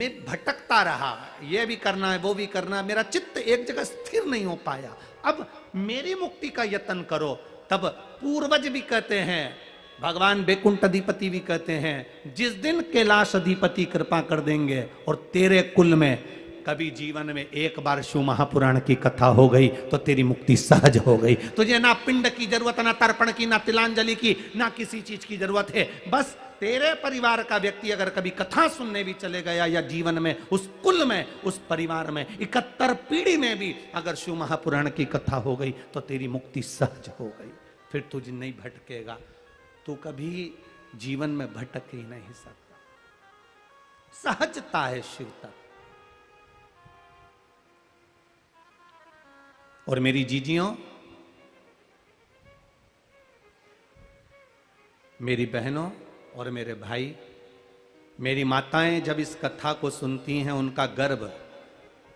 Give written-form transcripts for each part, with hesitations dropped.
मैं भटकता रहा, ये भी करना है वो भी करना है, मेरा चित्त एक जगह स्थिर नहीं हो पाया। अब मेरी मुक्ति का यत्न करो। तब पूर्वज भी कहते हैं, भगवान वैकुंठ अधिपति भी कहते हैं, जिस दिन कैलाश अधिपति कृपा कर देंगे और तेरे कुल में कभी जीवन में एक बार शिव महापुराण की कथा हो गई तो तेरी मुक्ति सहज हो गई। तुझे ना पिंड की जरूरत, ना तर्पण की, ना तिलांजलि की, ना किसी चीज की जरूरत है। बस तेरे परिवार का व्यक्ति अगर कभी कथा सुनने भी चले गया, या जीवन में उस कुल में, उस परिवार में 71 पीढ़ी में भी अगर शिव महापुराण की कथा हो गई तो तेरी मुक्ति सहज हो गई। फिर तुझे नहीं भटकेगा, तू कभी जीवन में भटक ही नहीं सकता। सहजता है शिव तक। और मेरी जीजियों, मेरी बहनों और मेरे भाई, मेरी माताएं जब इस कथा को सुनती हैं, उनका गर्भ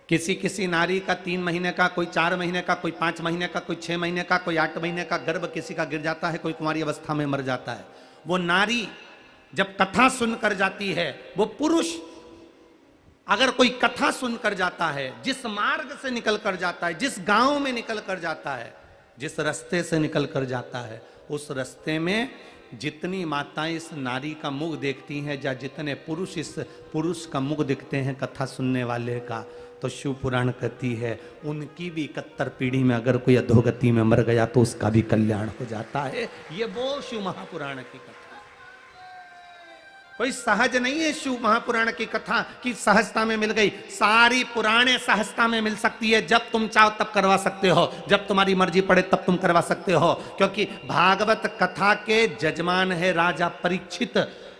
किसी किसी नारी का 3 महीने का, कोई 4 महीने का, कोई 5 महीने का, कोई 6 महीने का, कोई 8 महीने का गर्भ किसी का गिर जाता है, कोई कुंवारी अवस्था में मर जाता है। वो नारी जब कथा सुनकर जाती है, वो पुरुष अगर कोई कथा सुनकर जाता है, जिस मार्ग से निकल कर जाता है, जिस गांव में निकल कर जाता है, जिस रास्ते से निकल कर जाता है, उस रास्ते में जितनी माताएं इस नारी का मुख देखती हैं, या जितने पुरुष इस पुरुष का मुख देखते हैं कथा सुनने वाले का, तो शिव पुराण कहती है उनकी भी 71 पीढ़ी में अगर कोई अधोगति में मर गया तो उसका भी कल्याण हो जाता है। ये वो शिव महापुराण की कथा, कोई सहज नहीं है। शिव महापुराण की कथा की सहजता में मिल गई। सारी पुराणे सहजता में मिल सकती है। जब तुम चाहो तब करवा सकते हो, जब तुम्हारी मर्जी पड़े तब तुम करवा सकते हो, क्योंकि भागवत कथा के जजमान है राजा परीक्षित,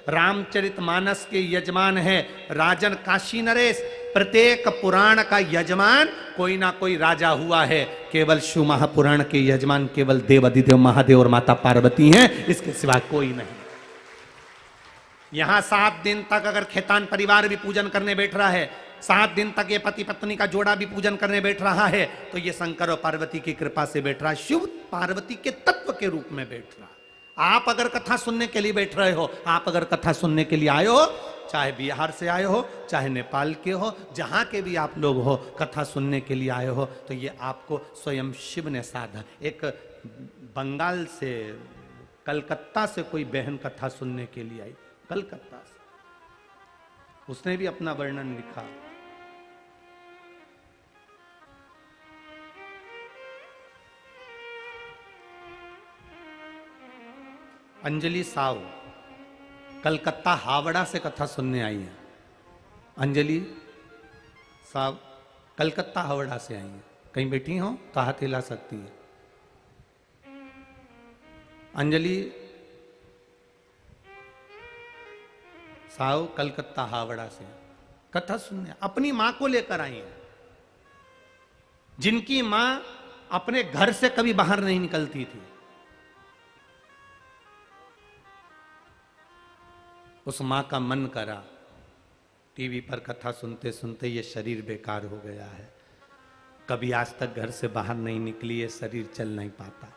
रामचरितमानस के यजमान है राजन काशी नरेश। प्रत्येक पुराण का यजमान कोई ना कोई राजा हुआ है। केवल शिव महापुराण के यजमान केवल देव अधिदेव महादेव और माता पार्वती हैं, इसके सिवा कोई नहीं। यहां 7 दिन तक अगर खेतान परिवार भी पूजन करने बैठ रहा है, 7 दिन तक ये पति पत्नी का जोड़ा भी पूजन करने बैठ रहा है, तो ये शंकर और पार्वती की कृपा से बैठ रहा है। शिव पार्वती के तत्व के रूप में बैठ रहा है। आप अगर कथा सुनने के लिए बैठ रहे हो, आप अगर कथा सुनने के लिए आए हो, चाहे बिहार से आए हो, चाहे नेपाल के हो, जहां के भी आप लोग हो, कथा सुनने के लिए आए हो, तो ये आपको स्वयं शिव ने साधा। एक बंगाल से, कलकत्ता से कोई बहन कथा सुनने के लिए आई, कलकत्ता से, उसने भी अपना वर्णन लिखा। अंजलि साव कलकत्ता हावड़ा से कथा सुनने आई है। अंजलि साव कलकत्ता हावड़ा से आई है। कहीं बैठी हो तो हाथ हिला सकती है। अंजलि साव कलकत्ता हावड़ा से कथा सुनने अपनी मां को लेकर आई है, जिनकी मां अपने घर से कभी बाहर नहीं निकलती थी। उस मां का मन करा, टीवी पर कथा सुनते सुनते ये शरीर बेकार हो गया है, कभी आज तक घर से बाहर नहीं निकली, ये शरीर चल नहीं पाता,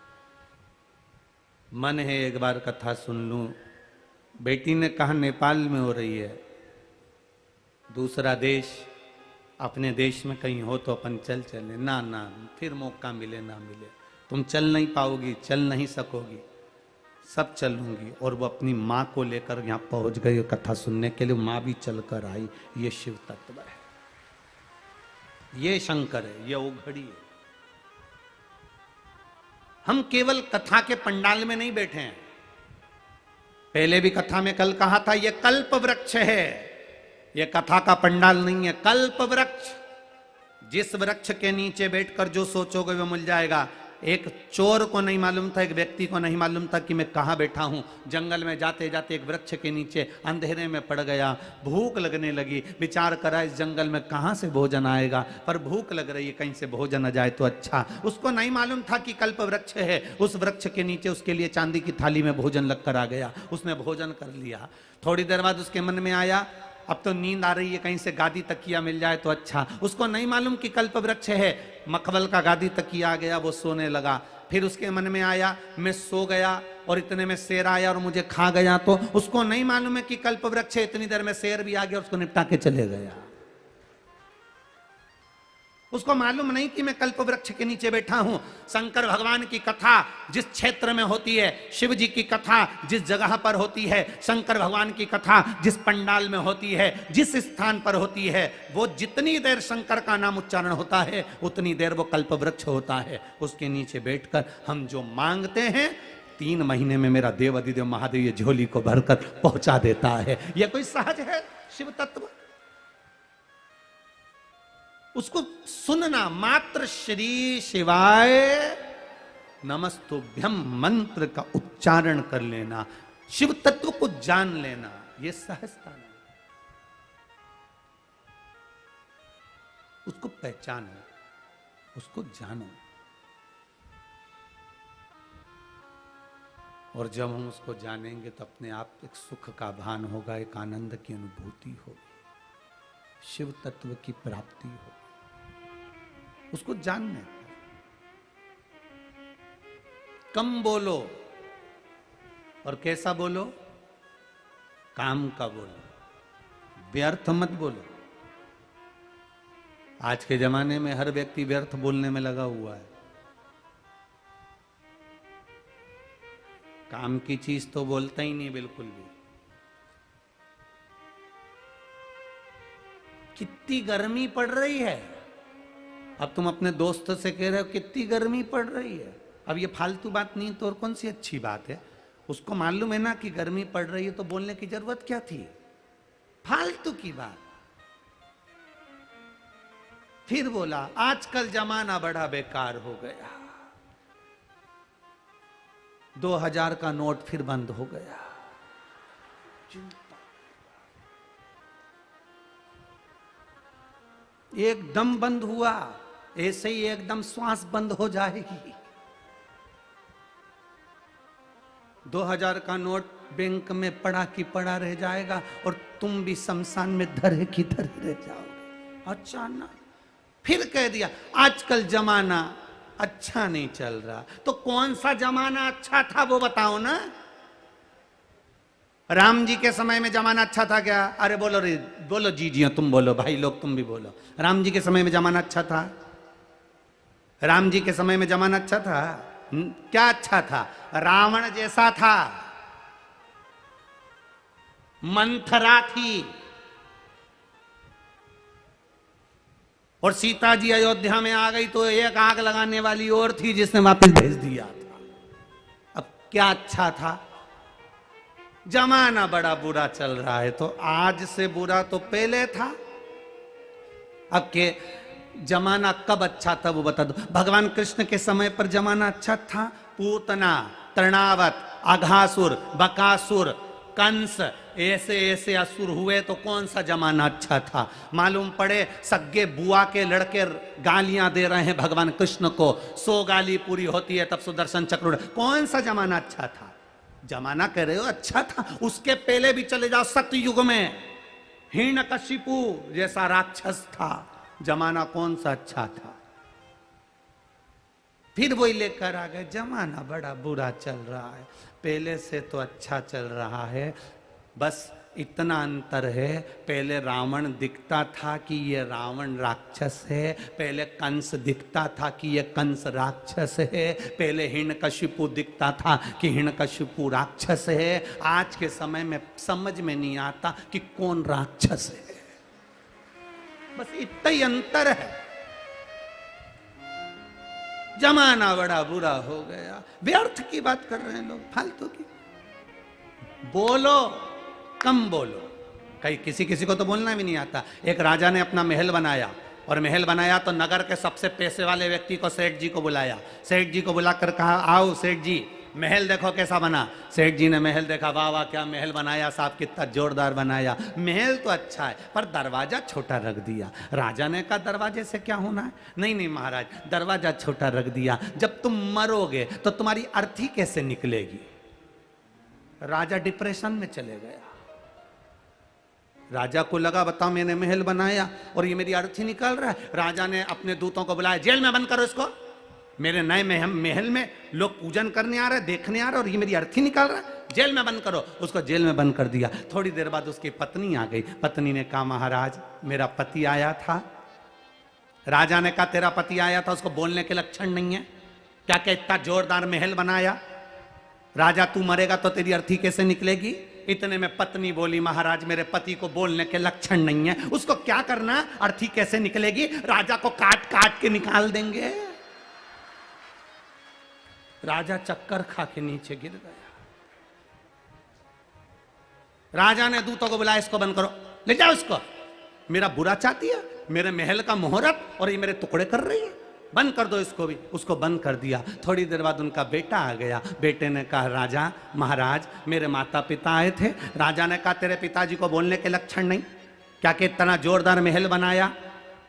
मन है एक बार कथा सुन लूं। बेटी ने कहा नेपाल में हो रही है, दूसरा देश, अपने देश में कहीं हो तो अपन चल चले। ना ना, फिर मौका मिले ना मिले, तुम चल नहीं पाओगी, चल नहीं सकोगी, सब चलूंगी। और वो अपनी माँ को लेकर यहाँ पहुंच गई कथा सुनने के लिए। माँ भी चलकर आई। ये शिव तत्व है, ये शंकर है, ये उघड़ी है। हम केवल कथा के पंडाल में नहीं बैठे हैं। पहले भी कथा में कल कहा था, ये कल्प वृक्ष है, ये कथा का पंडाल नहीं है, कल्प वृक्ष। जिस वृक्ष के नीचे बैठकर जो सोचोगे वो मिल जाएगा। एक चोर को नहीं मालूम था, एक व्यक्ति को नहीं मालूम था कि मैं कहाँ बैठा हूँ। जंगल में जाते जाते एक वृक्ष के नीचे अंधेरे में पड़ गया, भूख लगने लगी। विचार करा इस जंगल में कहाँ से भोजन आएगा, पर भूख लग रही है, कहीं से भोजन आ जाए तो अच्छा। उसको नहीं मालूम था कि कल्प वृक्ष है। उस वृक्ष के नीचे उसके लिए चांदी की थाली में भोजन लग कर आ गया। उसने भोजन कर लिया। थोड़ी देर बाद उसके मन में आया, अब तो नींद आ रही है, कहीं से गादी तकिया मिल जाए तो अच्छा। उसको नहीं मालूम कि कल्प वृक्ष है। मखमल का गादी तकिया आ गया, वो सोने लगा। फिर उसके मन में आया मैं सो गया और इतने में शेर आया और मुझे खा गया, तो उसको नहीं मालूम है कि कल्प वृक्ष है, इतनी देर में शेर भी आ गया उसको निपटा के चले गया। उसको मालूम नहीं कि मैं कल्प वृक्ष के नीचे बैठा हूं। शंकर भगवान की कथा जिस क्षेत्र में होती है, शिव जी की कथा जिस जगह पर होती है, शंकर भगवान की कथा जिस पंडाल में होती है, जिस स्थान पर होती है, वो जितनी देर शंकर का नाम उच्चारण होता है उतनी देर वो कल्प वृक्ष होता है। उसके नीचे बैठकर हम जो मांगते हैं 3 महीने में मेरा देव अधिदेव महादेव ये झोली को भरकर पहुंचा देता है। यह कोई सहज है शिव तत्व? उसको सुनना मात्र, श्री शिवाय नमस्तुभ्यम मंत्र का उच्चारण कर लेना, शिव तत्व को जान लेना, यह सहजता नहीं। उसको पहचानो, उसको जानो, और जब हम उसको जानेंगे तो अपने आप एक सुख का भान होगा, एक आनंद की अनुभूति होगी, शिव तत्व की प्राप्ति होगी। उसको जानने, कम बोलो और कैसा बोलो? काम का बोलो, व्यर्थ मत बोलो। आज के जमाने में हर व्यक्ति व्यर्थ बोलने में लगा हुआ है। काम की चीज तो बोलता ही नहीं बिल्कुल भी। कितनी गर्मी पड़ रही है, अब तुम अपने दोस्त से कह रहे हो कितनी गर्मी पड़ रही है। अब ये फालतू बात नहीं तो और कौन सी अच्छी बात है? उसको मालूम है ना कि गर्मी पड़ रही है, तो बोलने की जरूरत क्या थी? फालतू की बात। फिर बोला आजकल जमाना बड़ा बेकार हो गया, 2000 का नोट फिर बंद हो गया। एकदम बंद हुआ, ऐसे ही एकदम श्वास बंद हो जाएगी। 2000 का नोट बैंक में पड़ा की पड़ा रह जाएगा और तुम भी शमशान में धरे की धरे रह जाओगे। अचानक फिर कह दिया आजकल जमाना अच्छा नहीं चल रहा। तो कौन सा जमाना अच्छा था वो बताओ ना। राम जी के समय में जमाना अच्छा था क्या? अरे बोलो रे, बोलो जी जी, तुम बोलो, भाई लोग तुम भी बोलो। राम जी के समय में जमाना अच्छा था? राम जी के समय में जमाना अच्छा था? क्या अच्छा था? रावण जैसा था, मंथरा थी, और सीता जी अयोध्या में आ गई तो एक आग लगाने वाली और थी जिसने वापस भेज दिया था। अब क्या अच्छा था? जमाना बड़ा बुरा चल रहा है, तो आज से बुरा तो पहले था। अब के जमाना कब अच्छा था वो बता दो। भगवान कृष्ण के समय पर जमाना अच्छा था? पूतना, तृणावत, अघासुर, बकासुर, कंस, ऐसे ऐसे असुर हुए तो कौन सा जमाना अच्छा था? मालूम पड़े सग्गे बुआ के लड़के गालियां दे रहे हैं भगवान कृष्ण को, 100 गाली पूरी होती है तब सुदर्शन चक्र। कौन सा जमाना अच्छा था? जमाना कह रहे हो अच्छा था, उसके पहले भी चले जाओ सतयुग में, हिरण्यकशिपु जैसा राक्षस था, जमाना कौन सा अच्छा था? फिर वही लेकर आ गए जमाना बड़ा बुरा चल रहा है, पहले से तो अच्छा चल रहा है। बस इतना अंतर है, पहले रावण दिखता था कि ये रावण राक्षस है, पहले कंस दिखता था कि ये कंस राक्षस है, पहले हिरण्यकशिपु दिखता था कि हिरण्यकशिपु राक्षस है। आज के समय में समझ में नहीं आता कि कौन राक्षस है, बस इतना ही अंतर है। जमाना बड़ा बुरा हो गया। व्यर्थ की बात कर रहे हैं लोग, फालतू की। बोलो, कम बोलो। कहीं किसी किसी को तो बोलना भी नहीं आता। एक राजा ने अपना महल बनाया, और महल बनाया तो नगर के सबसे पैसे वाले व्यक्ति को, सेठ जी को बुलाया। सेठ जी को बुलाकर कहा आओ सेठ जी, महल देखो कैसा बना। सेठ जी ने महल देखा, वाह वाह क्या महल बनाया साहब, कितना जोरदार बनाया। महल तो अच्छा है पर दरवाजा छोटा रख दिया। राजा ने कहा दरवाजे से क्या होना है? नहीं नहीं महाराज, दरवाजा छोटा रख दिया, जब तुम मरोगे तो तुम्हारी अर्थी कैसे निकलेगी। राजा डिप्रेशन में चले गया। राजा को लगा बताओ मैंने महल बनाया और ये मेरी अर्थी निकल रहा है। राजा ने अपने दूतों को बुलाया, जेल में बंद करो इसको। मेरे नए महल में लोग पूजन करने आ रहे, देखने आ रहे, और ये मेरी अर्थी निकाल रहा है, जेल में बंद करो। उसको जेल में बंद कर दिया। थोड़ी देर बाद उसकी पत्नी आ गई। पत्नी ने कहा, महाराज मेरा पति आया था। राजा ने कहा, तेरा पति आया था, उसको बोलने के लक्षण नहीं है क्या? क्या इतना जोरदार महल बनाया? राजा तू मरेगा तो तेरी अर्थी कैसे निकलेगी? इतने में पत्नी बोली, महाराज मेरे पति को बोलने के लक्षण नहीं है, उसको क्या करना, अर्थी कैसे निकलेगी? राजा को काट काट के निकाल देंगे। राजा चक्कर खा के नीचे गिर गया। राजा ने दूतों को बुलाया, इसको बंद करो, ले जाओ इसको, मेरा बुरा चाहती है, मेरे महल का मुहूर्त, और ये मेरे टुकड़े कर रही है, बंद कर दो इसको भी। उसको बंद कर दिया। थोड़ी देर बाद उनका बेटा आ गया। बेटे ने कहा, राजा महाराज मेरे माता पिता आए थे। राजा ने कहा, तेरे पिताजी को बोलने के लक्षण नहीं क्या? कि इतना जोरदार महल बनाया,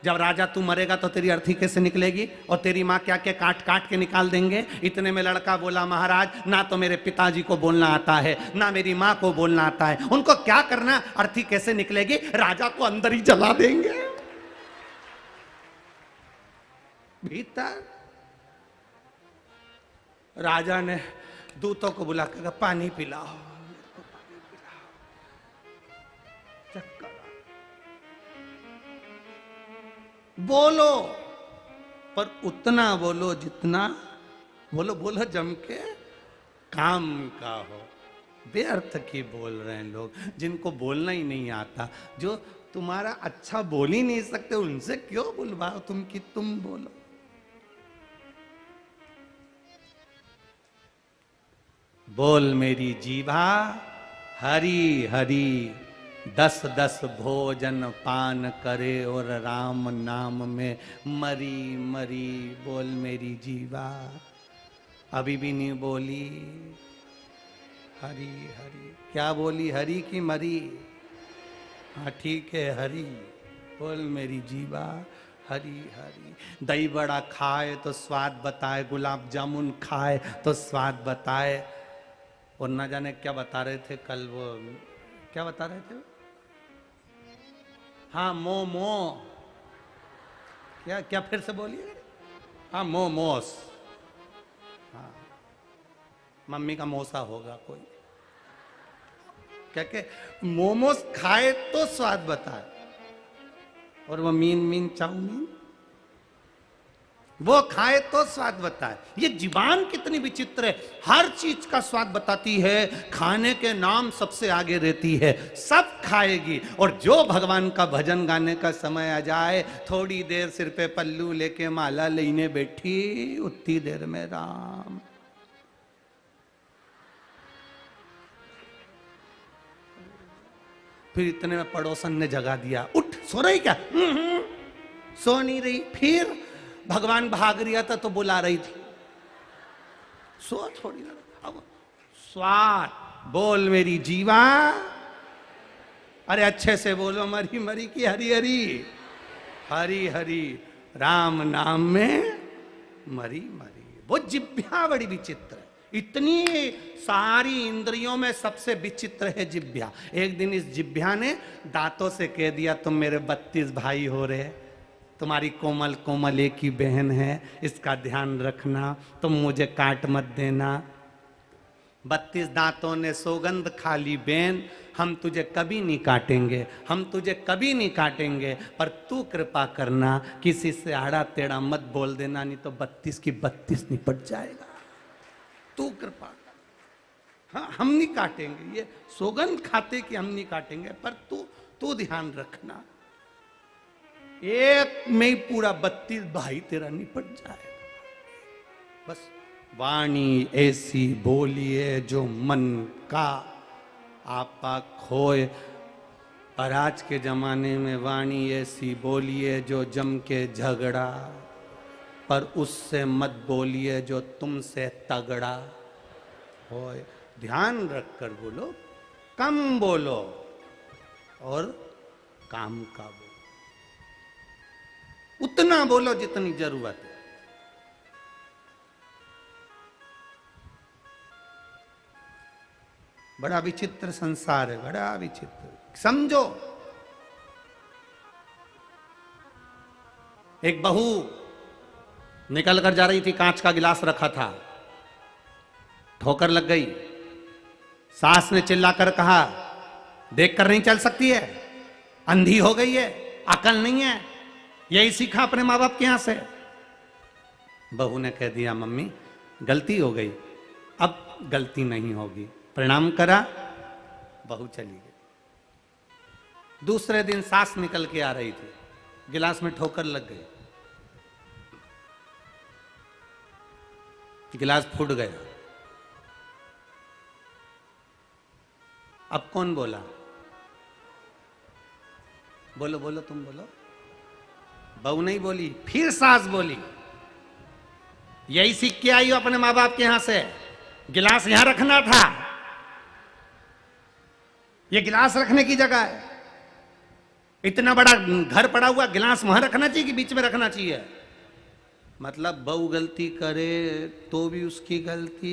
जब राजा तू मरेगा तो तेरी अर्थी कैसे निकलेगी? और तेरी माँ क्या क्या काट काट के निकाल देंगे। इतने में लड़का बोला, महाराज ना तो मेरे पिताजी को बोलना आता है, ना मेरी माँ को बोलना आता है, उनको क्या करना, अर्थी कैसे निकलेगी? राजा को अंदर ही जला देंगे। भीतर राजा ने दूतों को बुला कर पानी पिलाओ, चक्कर बोलो, पर उतना बोलो जितना बोलो, बोलो जम के काम का हो। व्यर्थ की बोल रहे हैं लोग, जिनको बोलना ही नहीं आता, जो तुम्हारा अच्छा बोल ही नहीं सकते, उनसे क्यों बुलवाओ तुम कि तुम बोलो। बोल मेरी जीभा हरी हरी, 10-10 भोजन पान करे और राम नाम में मरी मरी। बोल मेरी जीवा, अभी भी नहीं बोली हरी हरी। क्या बोली, हरी की मरी? हाँ ठीक है, हरी। बोल मेरी जीवा हरी हरी। दही बड़ा खाए तो स्वाद बताए, गुलाब जामुन खाए तो स्वाद बताए, और न जाने क्या बता रहे थे कल, वो क्या बता रहे थे? हाँ मोमो, क्या क्या फिर से बोलिए? हाँ मोमोस। हाँ मम्मी का मौसा होगा कोई, क्या क्या मोमोस खाए तो स्वाद बताए, और वो मीन मीन चाउमीन वो खाए तो स्वाद बताए। ये जीवान कितनी विचित्र है, हर चीज का स्वाद बताती है, खाने के नाम सबसे आगे रहती है, सब खाएगी। और जो भगवान का भजन गाने का समय आ जाए, थोड़ी देर सिर पे पल्लू लेके माला लेने बैठी, उतनी देर में राम। फिर इतने में पड़ोसन ने जगा दिया, उठ, सो रही क्या? सो नहीं रही। फिर भगवान भाग रहा था तो बुला रही थी, सो थोड़ी ना। अब स्वाद, बोल मेरी जीवा, अरे अच्छे से बोलो, मरी मरी की हरी हरी, हरी हरी राम नाम में मरी मरी। वो जिभ्या बड़ी विचित्र है, इतनी सारी इंद्रियों में सबसे विचित्र है जिभ्या। एक दिन इस जिभ्या ने दांतों से कह दिया, तुम मेरे 32 भाई हो रहे, तुम्हारी कोमल कोमल एक ही बहन है, इसका ध्यान रखना, तुम मुझे काट मत देना। 32 दांतों ने सौगंध खा ली, बहन हम तुझे कभी नहीं काटेंगे, हम तुझे कभी नहीं काटेंगे, पर तू कृपा करना, किसी से आड़ा टेढ़ा मत बोल देना, नहीं तो 32 की 32 निपट जाएगा। तू कृपा कर, हाँ हम नहीं काटेंगे, ये सौगंध खाते कि हम नहीं काटेंगे, पर तू ध्यान रखना, एक में ही पूरा 32 भाई तेरा निपट जाएगा। बस वाणी ऐसी बोलिए जो मन का आपा खोए, और आज के जमाने में वाणी ऐसी बोलिए जो जम के झगड़ा, पर उससे मत बोलिए जो तुमसे तगड़ा होए। ध्यान रखकर बोलो, कम बोलो और काम का बोलो, उतना बोलो जितनी जरूरत है। बड़ा विचित्र संसार है, बड़ा विचित्र। समझो, एक बहू निकल कर जा रही थी, कांच का गिलास रखा था, ठोकर लग गई। सास ने चिल्लाकर कहा, देखकर नहीं चल सकती है, अंधी हो गई है, अकल नहीं है, यही सीखा अपने माँ बाप के यहां से। बहू ने कह दिया, मम्मी गलती हो गई, अब गलती नहीं होगी, प्रणाम करा, बहू चली गई। दूसरे दिन सास निकल के आ रही थी, गिलास में ठोकर लग गई, गिलास फूट गया। अब कौन बोला? बोलो बोलो, तुम बोलो। बहू नहीं बोली, फिर सास बोली, यही सीख के आई हो अपने माँ बाप के यहां से, गिलास यहां रखना था, ये गिलास रखने की जगह है, इतना बड़ा घर पड़ा हुआ, गिलास वहां रखना चाहिए कि बीच में रखना चाहिए? मतलब बहू गलती करे तो भी उसकी गलती।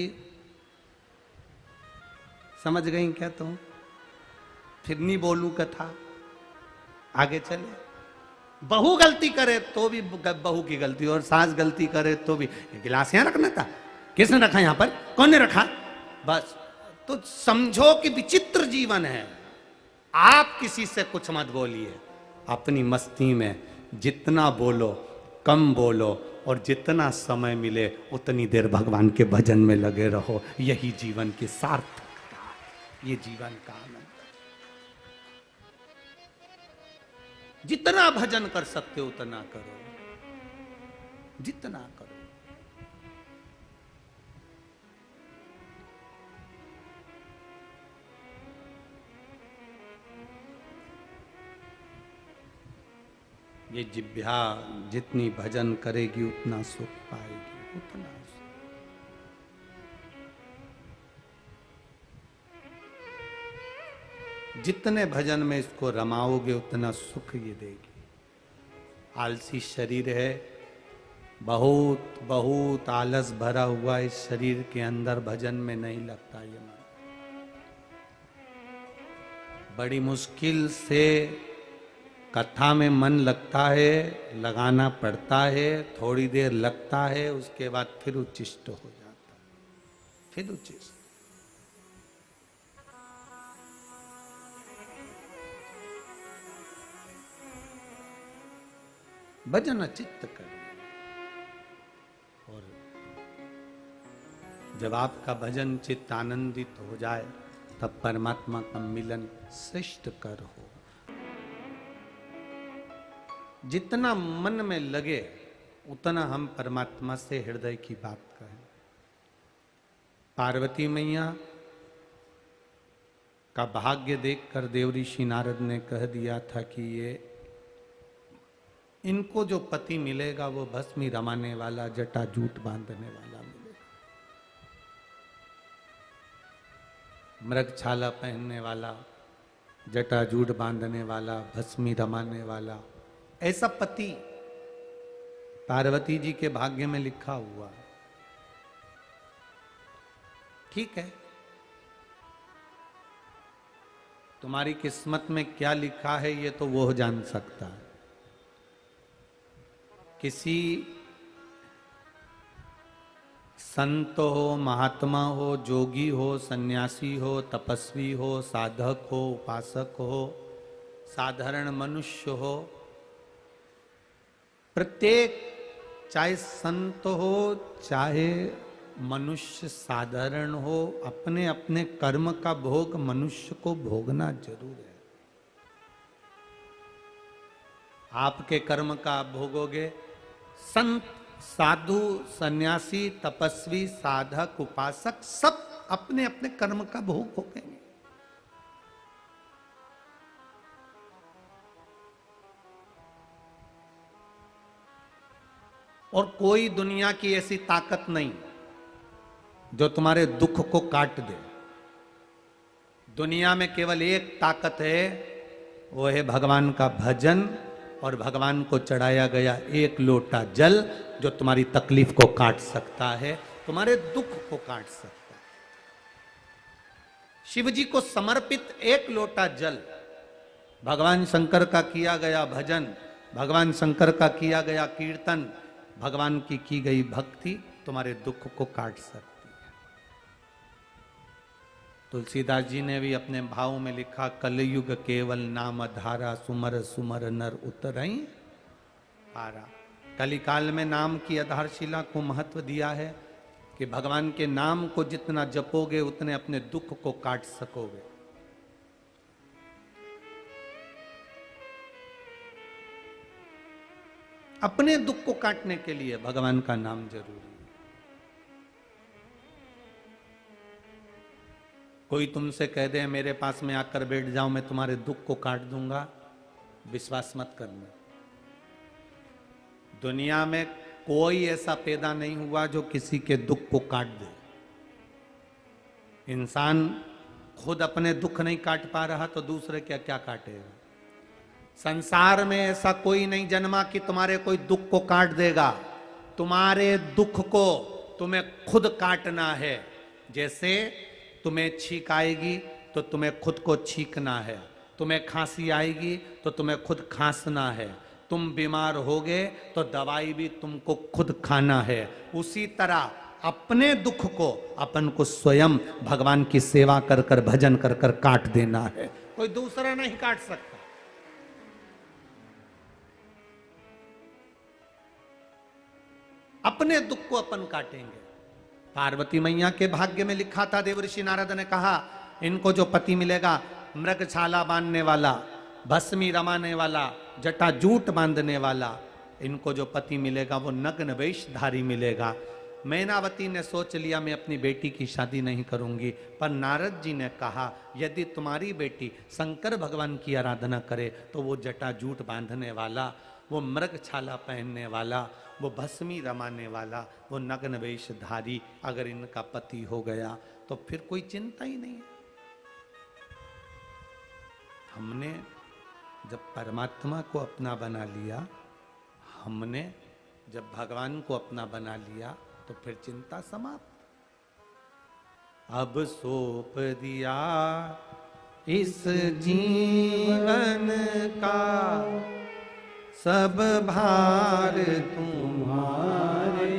समझ गई क्या तुम? फिर नहीं बोलूं कथा, आगे चले। बहू गलती करे तो भी बहू की गलती, और सास गलती करे तो भी। गिलास यहां रखना था, किसने रखा यहां पर? कौन ने रखा? बस। तो समझो कि विचित्र जीवन है। आप किसी से कुछ मत बोलिए, अपनी मस्ती में जितना बोलो कम बोलो, और जितना समय मिले उतनी देर भगवान के भजन में लगे रहो। यही जीवन की सार्थकता है, ये जीवन का आनंद। जितना भजन कर सकते हो उतना करो, जितना करो। ये जिह्वा जितनी भजन करेगी उतना सुख पाएगी, उतना सुख। जितने भजन में इसको रमाओगे उतना सुख ये देगी। आलसी शरीर है, बहुत बहुत आलस भरा हुआ इस शरीर के अंदर, भजन में नहीं लगता ये मन। बड़ी मुश्किल से कथा में मन लगता है, लगाना पड़ता है, थोड़ी देर लगता है, उसके बाद फिर उच्चिष्ट हो जाता है, फिर उच्चिष्ट। भजन चित्त कर। और जब आपका भजन चित्त आनंदित हो जाए तब परमात्मा का मिलन श्रेष्ठ कर हो। जितना मन में लगे उतना हम परमात्मा से हृदय की बात कहें। पार्वती मैया का भाग्य देखकर देव ऋषि नारद ने कह दिया था कि ये इनको जो पति मिलेगा वो भस्मी रमाने वाला, जटाजूट बांधने वाला मिलेगा, मृगछाला पहनने वाला, जटाजूट बांधने वाला, भस्मी रमाने वाला, ऐसा पति पार्वती जी के भाग्य में लिखा हुआ। ठीक है, तुम्हारी किस्मत में क्या लिखा है ये तो वो जान सकता है। किसी संत हो, महात्मा हो, जोगी हो, सन्यासी हो, तपस्वी हो, साधक हो, उपासक हो, साधारण मनुष्य हो, प्रत्येक, चाहे संत हो चाहे मनुष्य साधारण हो, अपने अपने कर्म का भोग मनुष्य को भोगना जरूर है। आपके कर्म का आप भोगोगे, संत, साधु, सन्यासी, तपस्वी, साधक, उपासक सब अपने अपने कर्म का भोग भोगेंगे। और कोई दुनिया की ऐसी ताकत नहीं जो तुम्हारे दुख को काट दे। दुनिया में केवल एक ताकत है, वो है भगवान का भजन और भगवान को चढ़ाया गया एक लोटा जल, जो तुम्हारी तकलीफ को काट सकता है, तुम्हारे दुख को काट सकता है। शिव जी को समर्पित एक लोटा जल, भगवान शंकर का किया गया भजन, भगवान शंकर का किया गया कीर्तन, भगवान की गई भक्ति तुम्हारे दुख को काट सकती है। तुलसीदास जी ने भी अपने भाव में लिखा, कलयुग केवल नाम धारा, सुमर सुमर नर उतरई पारा। कलिकाल में नाम की आधारशिला को महत्व दिया है कि भगवान के नाम को जितना जपोगे उतने अपने दुख को काट सकोगे। अपने दुख को काटने के लिए भगवान का नाम जरूरी है। कोई तुमसे कह दे मेरे पास में आकर बैठ जाओ, मैं तुम्हारे दुख को काट दूंगा, विश्वास मत करना। दुनिया में कोई ऐसा पैदा नहीं हुआ जो किसी के दुख को काट दे। इंसान खुद अपने दुख नहीं काट पा रहा तो दूसरे क्या क्या काटेगा। संसार में ऐसा कोई नहीं जन्मा कि तुम्हारे कोई दुख को काट देगा। तुम्हारे दुख को तुम्हें खुद काटना है। जैसे तुम्हें छींक आएगी तो तुम्हें खुद को छींकना है, तुम्हें खांसी आएगी तो तुम्हें खुद खांसना है, तुम बीमार होगे तो दवाई भी तुमको खुद खाना है। उसी तरह अपने दुख को अपन को स्वयं भगवान की सेवा कर कर, भजन कर कर काट देना है, कोई दूसरा नहीं काट सकता। अपने दुख को अपन काटेंगे। पार्वती मैया के भाग्य में लिखा था, देवर्षि नारद ने कहा इनको जो पति मिलेगा मृगछाला बांधने वाला, भस्मी रमाने वाला, जटा जूट बांधने वाला, इनको जो पति मिलेगा वो नग्न वेशधारी मिलेगा। मैनावती ने सोच लिया मैं अपनी बेटी की शादी नहीं करूंगी, पर नारद जी ने कहा यदि तुम्हारी बेटी शंकर भगवान की आराधना करे तो वो जटा जूट बांधने वाला, वो मृगछाला पहनने वाला, वो भस्मी रमाने वाला, वो नग्न वेशधारी अगर इनका पति हो गया तो फिर कोई चिंता ही नहीं। हमने जब परमात्मा को अपना बना लिया, हमने जब भगवान को अपना बना लिया तो फिर चिंता समाप्त। अब सौंप दिया इस जीवन का सब भार तुम्हारे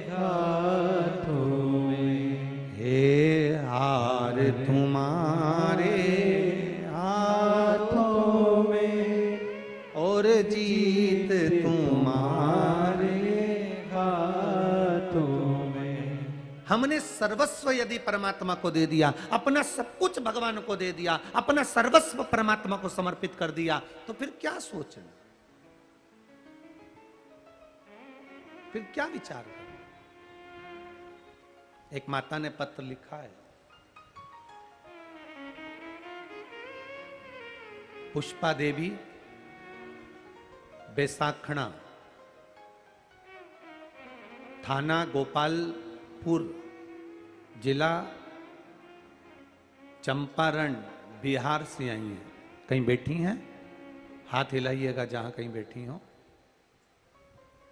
हाथों में, हे हार तुम्हारे हाथों में और जीत तुम्हारे हाथों में। हमने सर्वस्व यदि परमात्मा को दे दिया, अपना सब कुछ भगवान को दे दिया, अपना सर्वस्व परमात्मा को समर्पित कर दिया, तो फिर क्या सोचना, फिर क्या विचार करें। एक माता ने पत्र लिखा है, पुष्पा देवी, बैसाखड़ा, थाना गोपालपुर, जिला चंपारण, बिहार से आई हैं। कहीं बैठी हैं? हाथ हिलाइएगा जहां कहीं बैठी हो।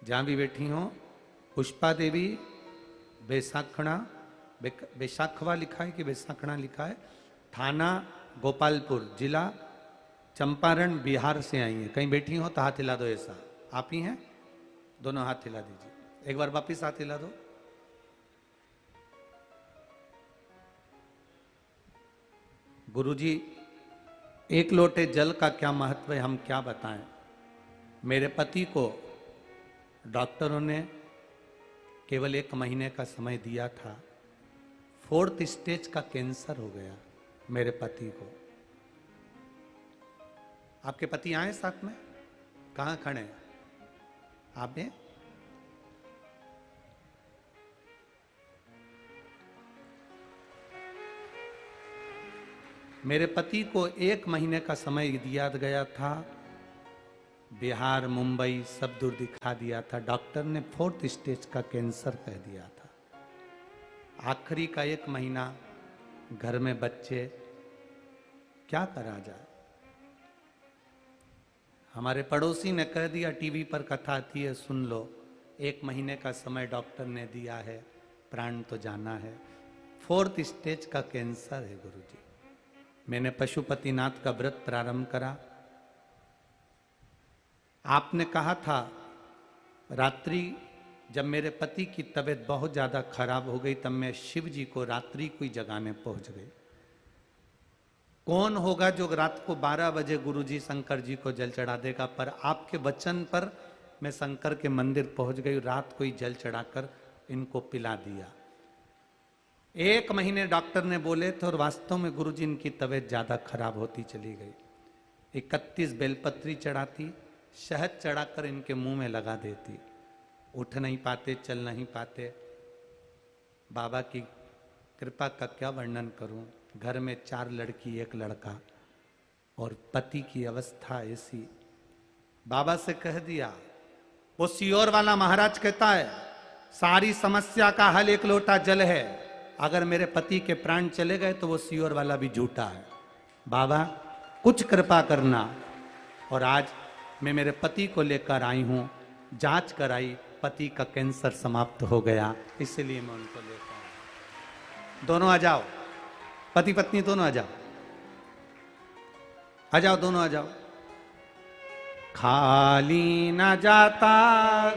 जहां भी बैठी हो, पुष्पा देवी, बैसाखड़ा, बैसाखवा लिखा है कि बैसाखड़ा लिखा है, थाना गोपालपुर, जिला चंपारण, बिहार से आई है। कहीं बैठी हो तो हाथ हिला दो। ऐसा आप ही हैं? दोनों हाथ हिला दीजिए। एक बार वापिस हाथ हिला दो। गुरुजी, एक लोटे जल का क्या महत्व है, हम क्या बताएं। मेरे पति को डॉक्टरों ने केवल 1 महीने का समय दिया था। 4th स्टेज का कैंसर हो गया मेरे पति को। आपके पति आए साथ में? कहां खड़े हैं आप? हैं? मेरे पति को 1 महीने का समय दिया गया था। बिहार, मुंबई सब दूर दिखा दिया था। डॉक्टर ने 4th स्टेज का कैंसर कह दिया था। आखिरी का 1 महीना घर में बच्चे, क्या करा जाए। हमारे पड़ोसी ने कह दिया, टीवी पर कथा आती है सुन लो, 1 महीने का समय डॉक्टर ने दिया है, प्राण तो जाना है। 4th स्टेज का कैंसर है गुरुजी। मैंने पशुपतिनाथ का व्रत प्रारंभ करा। आपने कहा था रात्रि जब मेरे पति की तबीयत बहुत ज़्यादा खराब हो गई तब मैं शिव जी को रात्रि को ही जगाने पहुंच गई। कौन होगा जो रात को 12 बजे गुरुजी शंकर जी को जल चढ़ा देगा, पर आपके वचन पर मैं शंकर के मंदिर पहुंच गई, रात को ही जल चढ़ाकर इनको पिला दिया। 1 महीने डॉक्टर ने बोले थे और वास्तव में गुरुजी इनकी तबीयत ज़्यादा खराब होती चली गई। 31 बेलपत्री चढ़ाती, शहद चढ़ाकर इनके मुंह में लगा देती, उठ नहीं पाते, चल नहीं पाते। बाबा की कृपा का क्या वर्णन करूं। घर में 4 लड़की 1 लड़का और पति की अवस्था ऐसी। बाबा से कह दिया, वो सियोर वाला महाराज कहता है सारी समस्या का हल 1 लोटा जल है, अगर मेरे पति के प्राण चले गए तो वो सियोर वाला भी झूठा है। बाबा कुछ कृपा करना। और आज मैं मेरे पति को लेकर आई हूं, जांच कराई, पति का कैंसर समाप्त हो गया, इसलिए मैं उनको लेकर आया। दोनों आ जाओ, पति पत्नी दोनों आ जाओ, आ जाओ, दोनों आ जाओ। खाली न जाता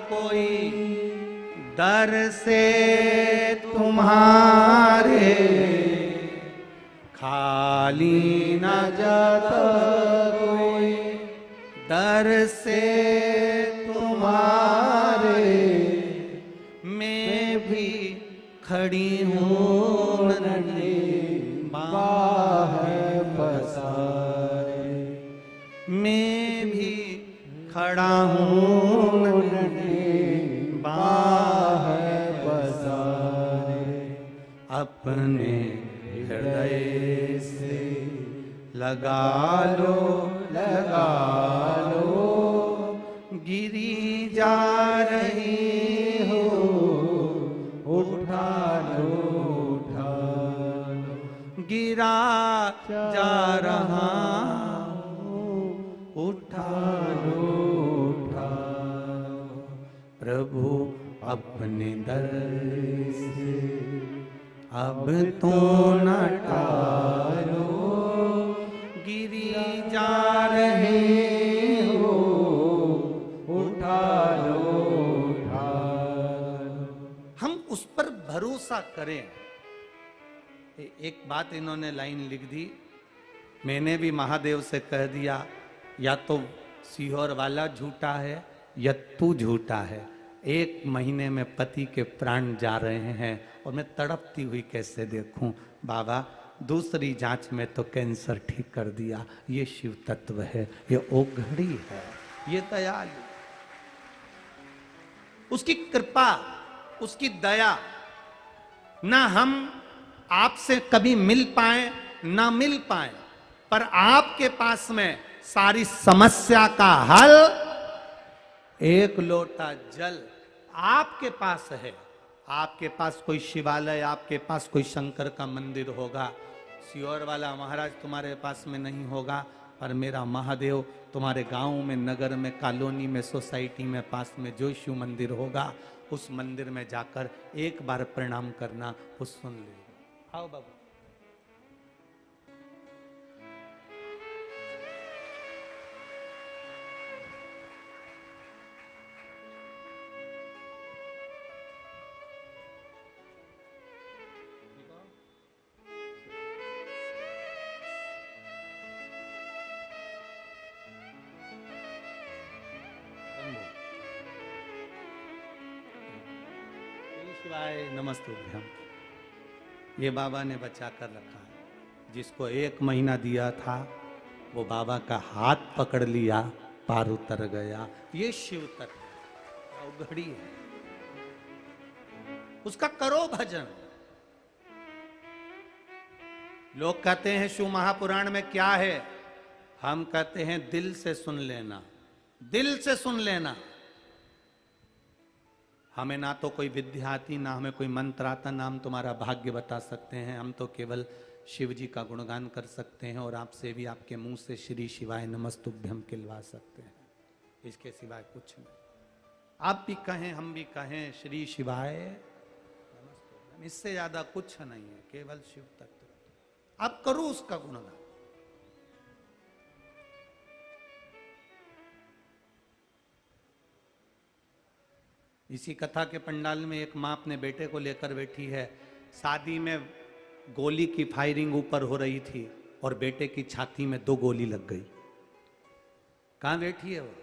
कोई दर से तुम्हारे, खाली न जाता कोई दर से तुम्हारे, मैं भी खड़ी हूँ नन्हे बाहें पसारे, मैं भी खड़ा हूँ नन्हे बाहें पसारे, अपने हृदय से लगा लो, लगा लो, गिरी जा रही हो, उठा लो, उठा लो, गिरा जा रहा हूँ, उठा लो, उठा लो, प्रभु अपने दर से अब तो न टालो, गिरी जा रहे हो, उठा लो, उठा लो। हम उस पर भरोसा करें। एक बात इन्होंने लाइन लिख दी, मैंने भी महादेव से कह दिया, या तो सीहोर वाला झूठा है या तू झूठा है। 1 महीने में पति के प्राण जा रहे हैं और मैं तड़पती हुई कैसे देखूं। बाबा दूसरी जांच में तो कैंसर ठीक कर दिया। ये शिव तत्व है, ये ओघड़ी है, ये दयालु, उसकी कृपा, उसकी दया। ना हम आपसे कभी मिल पाए ना मिल पाए, पर आपके पास में सारी समस्या का हल 1 लोटा जल आपके पास है। आपके पास कोई शिवालय, आपके पास कोई शंकर का मंदिर होगा, सियोर वाला महाराज तुम्हारे पास में नहीं होगा, पर मेरा महादेव तुम्हारे गांव में, नगर में, कॉलोनी में, सोसाइटी में, पास में जो शिव मंदिर होगा, उस मंदिर में जाकर एक बार प्रणाम करना, वो सुन लेगा। आओ बाबू। शिवाय नमस्तुभ्यम। ये बाबा ने बचा कर रखा है। जिसको 1 महीना दिया था वो बाबा का हाथ पकड़ लिया, पार उतर गया। ये शिव तत्व घड़ी है, उसका करो भजन। लोग कहते हैं शिव महापुराण में क्या है, हम कहते हैं दिल से सुन लेना, दिल से सुन लेना। हमें ना तो कोई विद्या आती, ना हमें कोई मंत्र आता, ना हम तुम्हारा भाग्य बता सकते हैं। हम तो केवल शिव जी का गुणगान कर सकते हैं और आपसे भी आपके मुंह से श्री शिवाय नमस्तुभ्यम कहलवा सकते हैं। इसके सिवाय कुछ नहीं। आप भी कहें, हम भी कहें श्री शिवाय नमस्तुभ्यम, इससे ज्यादा कुछ नहीं है, केवल शिव तत्व। आप करो उसका गुणगान। इसी कथा के पंडाल में एक माँ अपने बेटे को लेकर बैठी है। शादी में गोली की फायरिंग ऊपर हो रही थी और बेटे की छाती में 2 गोली लग गई। कहाँ बैठी है वो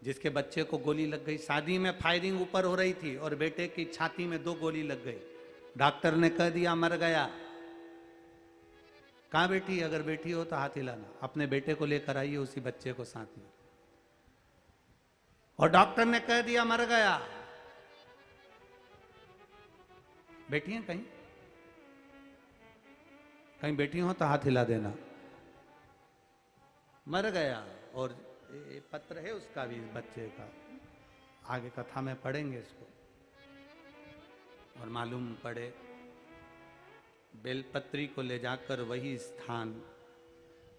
जिसके बच्चे को गोली लग गई? शादी में फायरिंग ऊपर हो रही थी और बेटे की छाती में 2 गोली लग गई। डॉक्टर ने कह दिया मर गया। कहाँ बैठी है? अगर बैठी हो तो हाथ हिलाना। अपने बेटे को लेकर आइए, उसी बच्चे को साथ में। और डॉक्टर ने कह दिया मर गया। बैठी हैं कहीं? कहीं बैठी हो तो हाथ हिला देना। मर गया। और ये पत्र है उसका भी, बच्चे का, आगे कथा में पढ़ेंगे इसको। और मालूम पड़े बेलपत्री को ले जाकर वही स्थान,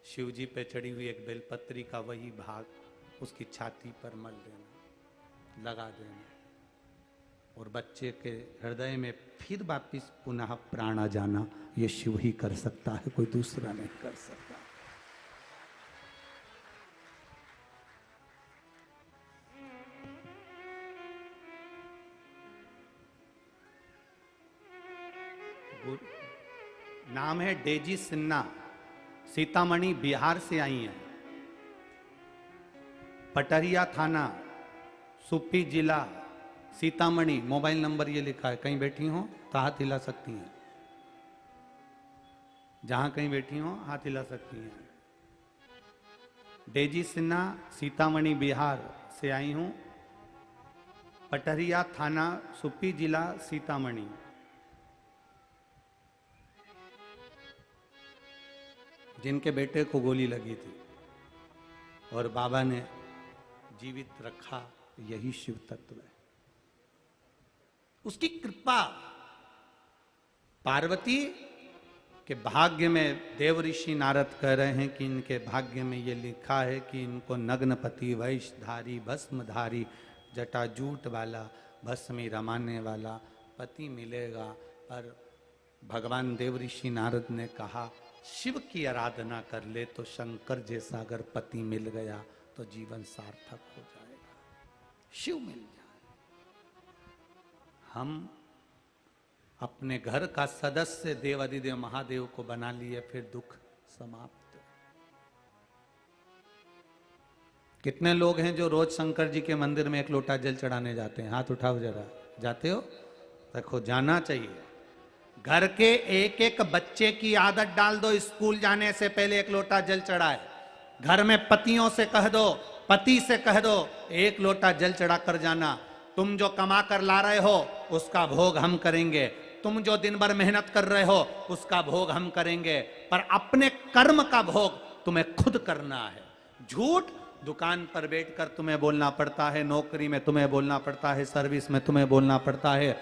शिवजी पे चढ़ी हुई एक बेलपत्री का वही भाग उसकी छाती पर मल देना, लगा देना, और बच्चे के हृदय में फिर वापिस पुनः प्राण आ जाना। ये शिव ही कर सकता है, कोई दूसरा नहीं कर सकता। नाम है डेजी सिन्हा, सीतामढ़ी बिहार से आई हैं। पटरिया थाना, सुप्पी जिला, सीतामढ़ी। मोबाइल नंबर ये लिखा है। कहीं बैठी हो तो हाथ हिला सकती हैं। जहां कहीं बैठी हो हाथ हिला सकती हैं। डेजी सिन्हा, सीतामढ़ी बिहार से आई हूं। पटरिया थाना, सुप्पी जिला, सीतामढ़ी। जिनके बेटे को गोली लगी थी और बाबा ने जीवित रखा, यही शिव तत्व है। उसकी कृपा। पार्वती के भाग्य में, देव ऋषि नारद कह रहे हैं कि इनके भाग्य में ये लिखा है कि इनको नग्नपति, वैशधारी, भस्मधारी, जटाजूट वाला, भस्मी रमाने वाला पति मिलेगा। पर भगवान देव ऋषि नारद ने कहा शिव की आराधना कर ले तो शंकर जैसा अगर पति मिल गया तो जीवन सार्थक हो जाएगा। शिव मिल जाए। हम अपने घर का सदस्य देवादिदेव महादेव को बना लिए, फिर दुख समाप्त। कितने लोग हैं जो रोज शंकर जी के मंदिर में 1 लोटा जल चढ़ाने जाते हैं? हाथ उठाओ जरा। जाते हो? देखो, जाना चाहिए। घर के एक एक बच्चे की आदत डाल दो, स्कूल जाने से पहले 1 लोटा जल चढ़ाए। घर में पतियों से कह दो, पति से कह दो 1 लोटा जल चढ़ा कर जाना। तुम जो कमा कर ला रहे हो उसका भोग हम करेंगे, तुम जो दिन भर मेहनत कर रहे हो उसका भोग हम करेंगे, पर अपने कर्म का भोग तुम्हें खुद करना है। झूठ दुकान पर बैठकर तुम्हें बोलना पड़ता है, नौकरी में तुम्हें बोलना पड़ता है, सर्विस में तुम्हें बोलना पड़ता है,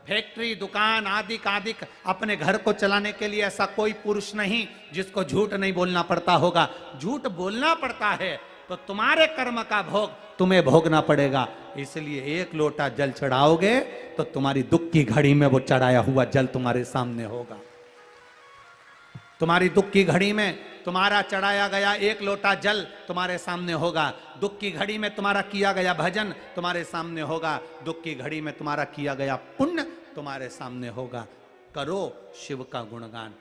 फैक्ट्री, दुकान आदि आदि अपने घर को चलाने के लिए ऐसा कोई पुरुष नहीं जिसको झूठ नहीं बोलना पड़ता होगा। झूठ बोलना पड़ता है तो तुम्हारे कर्म का भोग तुम्हें भोगना पड़ेगा। इसलिए 1 लोटा जल चढ़ाओगे तो तुम्हारी दुख की घड़ी में वो चढ़ाया हुआ जल तुम्हारे सामने होगा। तुम्हारी दुख की घड़ी में तुम्हारा चढ़ाया गया 1 लोटा जल तुम्हारे सामने होगा। दुख की घड़ी में तुम्हारा किया गया भजन तुम्हारे सामने होगा। दुख की घड़ी में तुम्हारा किया गया पुण्य तुम्हारे सामने होगा। करो शिव का गुणगान।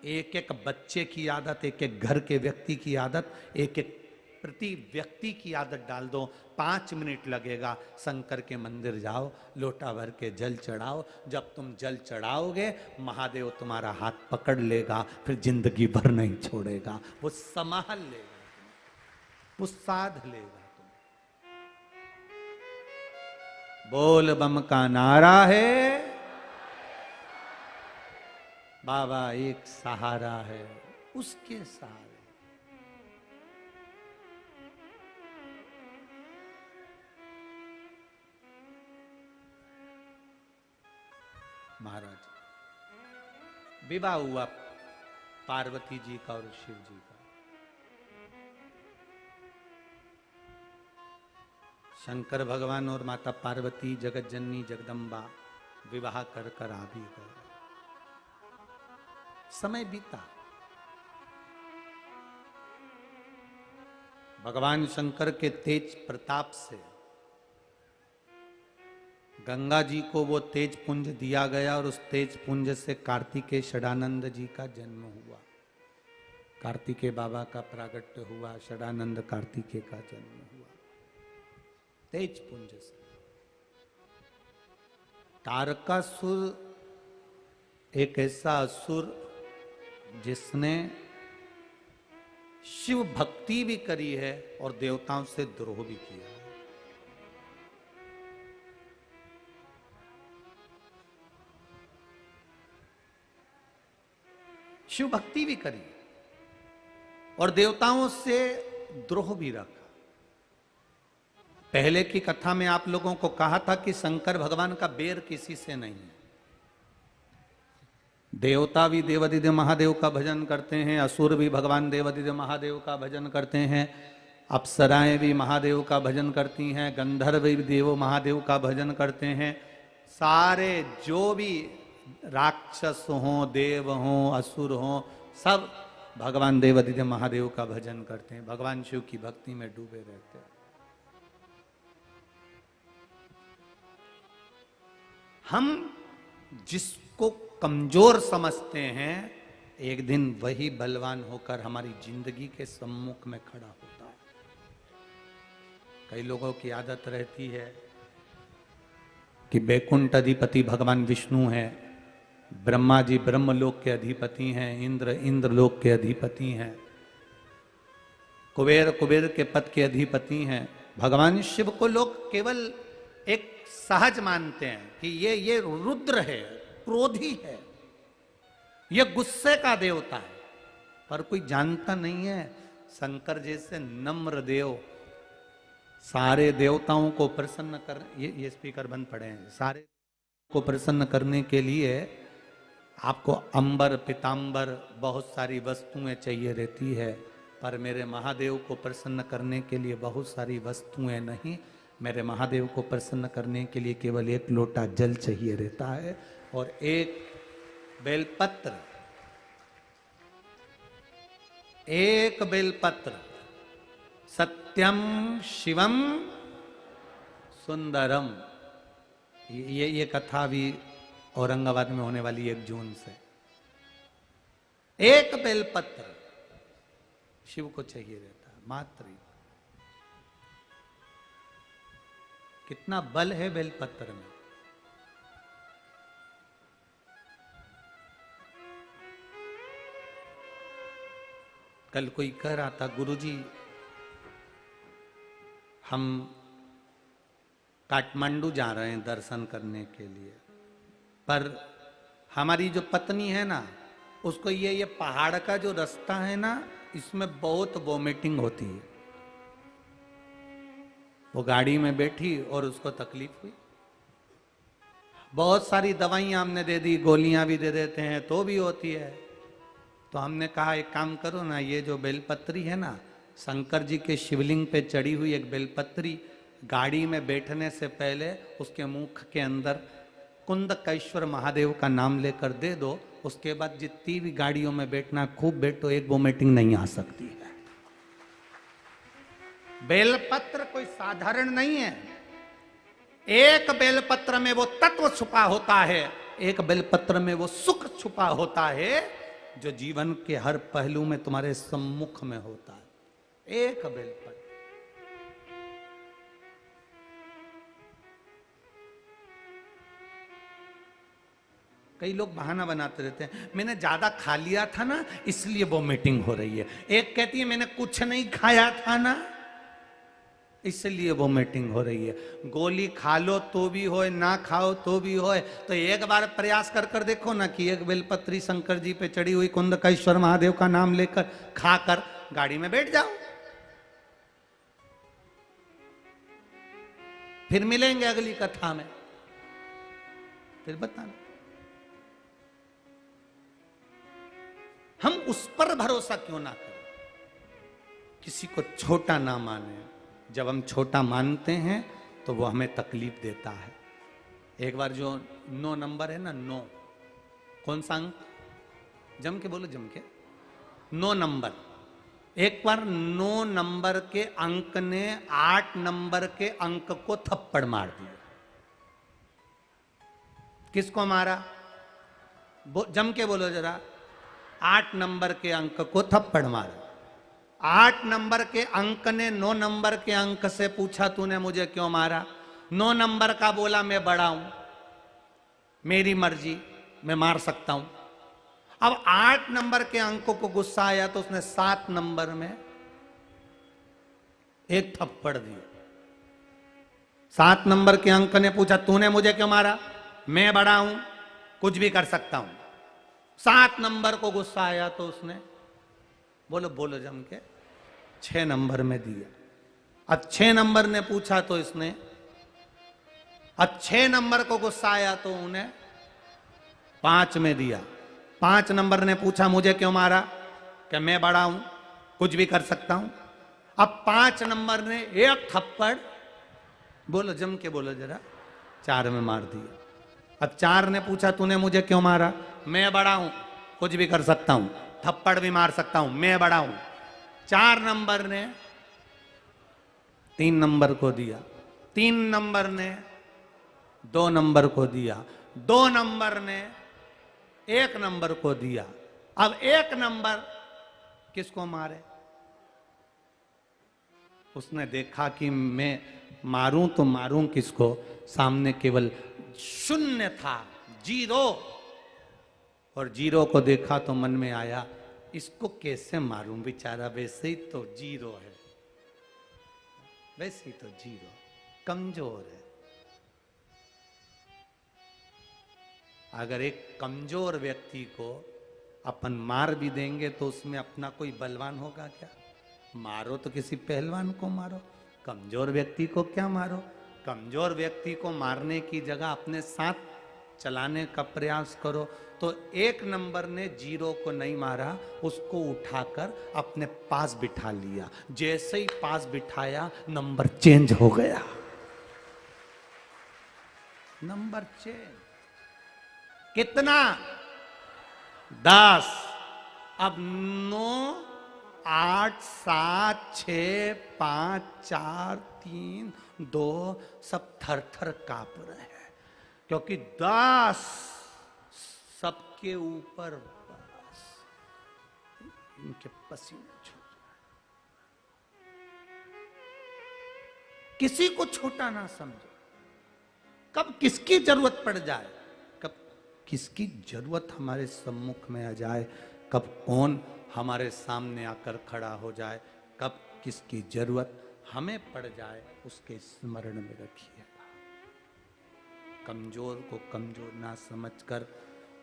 एक एक बच्चे की आदत, एक एक घर के व्यक्ति की आदत, एक एक प्रति व्यक्ति की आदत डाल दो। 5 मिनट लगेगा। शंकर के मंदिर जाओ, लोटा भर के जल चढ़ाओ। जब तुम जल चढ़ाओगे महादेव तुम्हारा हाथ पकड़ लेगा, फिर जिंदगी भर नहीं छोड़ेगा। वो संभाल लेगा, वो साध लेगा। बोल बम का नारा है, बाबा एक सहारा है, उसके सहारे। महाराज, विवाह हुआ पार्वती जी का और शिव जी का। शंकर भगवान और माता पार्वती जगत जननी जगदम्बा विवाह कर कर आ भी गए। समय बीता। भगवान शंकर के तेज प्रताप से गंगा जी को वो तेज पुंज दिया गया और उस तेज पुंज से कार्तिकेय षडानंद जी का जन्म हुआ। कार्तिकेय बाबा का प्रागट्य हुआ, षडानंद कार्तिकेय का जन्म हुआ तेज पुंज से। तारकासुर एक ऐसा असुर जिसने शिव भक्ति भी करी है और देवताओं से द्रोह भी किया है। शिव भक्ति भी करी और देवताओं से द्रोह भी रखा। पहले की कथा में आप लोगों को कहा था कि शंकर भगवान का बैर किसी से नहीं है। देवता भी देवादिदेव महादेव का भजन करते हैं, असुर भी भगवान देवादिदेव महादेव का भजन करते हैं, अप्सराएं भी महादेव का भजन करती हैं, गंधर्व भी देव महादेव का भजन करते हैं। सारे जो भी राक्षस हों, देव हों, असुर हों, सब भगवान देवादिदेव महादेव का भजन करते हैं, भगवान शिव की भक्ति में डूबे रहते हैं। हम जिसको कमजोर समझते हैं, एक दिन वही बलवान होकर हमारी जिंदगी के सम्मुख में खड़ा होता है। कई लोगों की आदत रहती है कि बैकुंठ अधिपति भगवान विष्णु है, ब्रह्मा जी ब्रह्मलोक के अधिपति हैं, इंद्र इंद्रलोक के अधिपति हैं, कुबेर कुबेर के पद के अधिपति हैं। भगवान शिव को लोग केवल एक सहज मानते हैं कि ये रुद्र है, क्रोधी है, ये गुस्से का देवता है, पर कोई जानता नहीं है शंकर जैसे नम्र देव सारे देवताओं को प्रसन्न कर, ये स्पीकर बंद पड़े हैं, सारे को प्रसन्न करने के लिए आपको अंबर पीतांबर बहुत सारी वस्तुएं चाहिए रहती है, पर मेरे महादेव को प्रसन्न करने के लिए बहुत सारी वस्तुएं नहीं, मेरे महादेव को प्रसन्न करने के लिए केवल एक लोटा जल चाहिए रहता है और एक बेलपत्र। एक बेलपत्र। सत्यम शिवम सुंदरम। ये कथा भी औरंगाबाद में होने वाली 1 जून से। एक बेलपत्र शिव को चाहिए रहता है, मात्र। कितना बल है बेलपत्र में। कल कोई कह रहा था, गुरुजी हम काठमांडू जा रहे हैं दर्शन करने के लिए, पर हमारी जो पत्नी है ना, उसको ये पहाड़ का जो रास्ता है ना, इसमें बहुत वोमिटिंग होती है। वो गाड़ी में बैठी और उसको तकलीफ हुई। बहुत सारी दवाइयां हमने दे दी, गोलियां भी दे देते हैं तो भी होती है। तो हमने कहा एक काम करो ना, ये जो बेलपत्री है ना, शंकर जी के शिवलिंग पे चढ़ी हुई एक बेलपत्री, गाड़ी में बैठने से पहले उसके मुख के अंदर कुंदकेश्वर महादेव का नाम लेकर दे दो। उसके बाद जितनी भी गाड़ियों में बैठना खूब बैठो, एक वोमिटिंग नहीं आ सकती है। बेलपत्र कोई साधारण नहीं है। एक बेलपत्र में वो तत्व छुपा होता है, एक बेलपत्र में वो सुख छुपा होता है जो जीवन के हर पहलू में तुम्हारे सम्मुख में होता है। एक बेलपत्र। कई लोग बहाना बनाते रहते हैं, मैंने ज्यादा खा लिया था ना इसलिए वोमिटिंग हो रही है। एक कहती है मैंने कुछ नहीं खाया था ना इसलिए वोमिटिंग हो रही है। गोली खा लो तो भी होए, ना खाओ तो भी होए। तो एक बार प्रयास कर देखो ना कि एक बेलपत्री शंकर जी पे चढ़ी हुई कुंदकेश्वर महादेव का नाम लेकर खाकर गाड़ी में बैठ जाओ। फिर मिलेंगे अगली कथा में, फिर बताना। हम उस पर भरोसा क्यों ना करें, किसी को छोटा ना माने। जब हम छोटा मानते हैं तो वो हमें तकलीफ देता है। एक बार जो 9 नंबर है ना, 9 कौन सा अंक, जम के बोलो, जम के 9 नंबर। एक बार 9 नंबर के अंक ने 8 नंबर के अंक को थप्पड़ मार दिया। किसको मारा? जम के बोलो जरा। 8 नंबर के अंक को थप्पड़ मारा। 8 नंबर के अंक ने 9 नंबर के अंक से पूछा तूने मुझे क्यों मारा? 9 नंबर का बोला मैं बड़ा हूं, मेरी मर्जी, मैं मार सकता हूं। अब 8 नंबर के अंकों को गुस्सा आया तो उसने 7 नंबर में एक थप्पड़ दिया। 7 नंबर के अंक ने पूछा तूने मुझे क्यों मारा? मैं बड़ा हूं, कुछ भी कर सकता हूं। 7 नंबर को गुस्सा आया तो उसने बोलो बोलो जम के 6 नंबर में दिया। अब 6 नंबर ने पूछा तो इसने, अब 6 नंबर को गुस्सा आया तो उन्हें 5 में दिया। 5 नंबर ने पूछा मुझे क्यों मारा? कि मैं बड़ा हूं, कुछ भी कर सकता हूं। अब 5 नंबर ने एक थप्पड़, बोलो जम के बोलो जरा, 4 में मार दिया। अब 4 ने पूछा तूने मुझे क्यों मारा? मैं बड़ा हूं, कुछ भी कर सकता हूं, थप्पड़ भी मार सकता हूं, मैं बड़ा हूं। 4 नंबर ने 3 नंबर को दिया। 3 नंबर ने 2 नंबर को दिया। 2 नंबर ने 1 नंबर को दिया। अब 1 नंबर किसको मारे? उसने देखा कि मैं मारूं तो मारूं किसको? सामने केवल 0 था, 0। और 0 को देखा तो मन में आया इसको कैसे मारूं, बेचारा वैसे ही तो 0 है, वैसे ही तो 0, कमजोर है। अगर एक कमजोर व्यक्ति को अपन मार भी देंगे तो उसमें अपना कोई बलवान होगा क्या? मारो तो किसी पहलवान को मारो, कमजोर व्यक्ति को क्या मारो? कमजोर व्यक्ति को मारने की जगह अपने साथ चलाने का प्रयास करो। तो 1 नंबर ने 0 को नहीं मारा, उसको उठाकर अपने पास बिठा लिया। जैसे ही पास बिठाया नंबर चेंज हो गया, नंबर चेंज। कितना? 10। अब 9, 8, 7, 6, 5, 4, 3, 2 सब थर थर कांप रहे हैं, क्योंकि 10 सबके ऊपर बस इनके पसीने छूट रहे। किसी को छोटा ना समझो। कब किसकी जरूरत पड़ जाए, कब किसकी जरूरत हमारे सम्मुख में आ जाए, कब कौन हमारे सामने आकर खड़ा हो जाए, कब किसकी जरूरत हमें पड़ जाए, उसके स्मरण में रखिएगा। कमजोर को कमजोर ना समझकर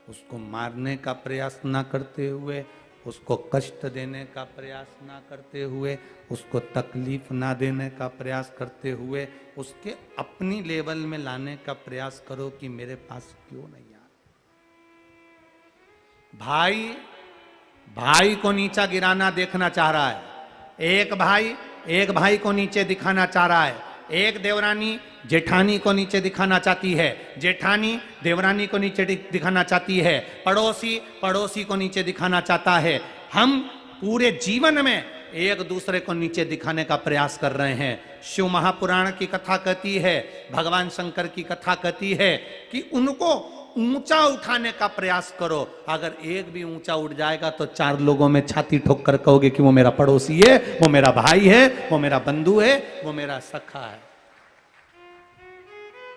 उसको मारने का प्रयास ना करते हुए, उसको कष्ट देने का प्रयास ना करते हुए, उसको तकलीफ ना देने का प्रयास करते हुए, उसके अपनी लेवल में लाने का प्रयास करो कि मेरे पास क्यों नहीं आ। भाई को नीचा गिराना देखना चाह रहा है। एक भाई को नीचे दिखाना चाह रहा है। एक देवरानी जेठानी को नीचे दिखाना चाहती है, जेठानी देवरानी को नीचे दिखाना चाहती है, पड़ोसी को नीचे दिखाना चाहता है। हम पूरे जीवन में एक दूसरे को नीचे दिखाने का प्रयास कर रहे हैं। शिव महापुराण की कथा कहती है, भगवान शंकर की कथा कहती है कि उनको ऊंचा उठाने का प्रयास करो। अगर एक भी ऊंचा उठ जाएगा तो 4 लोगों में छाती ठोक कर कहोगे कि वो मेरा पड़ोसी है, वो मेरा भाई है, वो मेरा बंधु है, वो मेरा सखा है।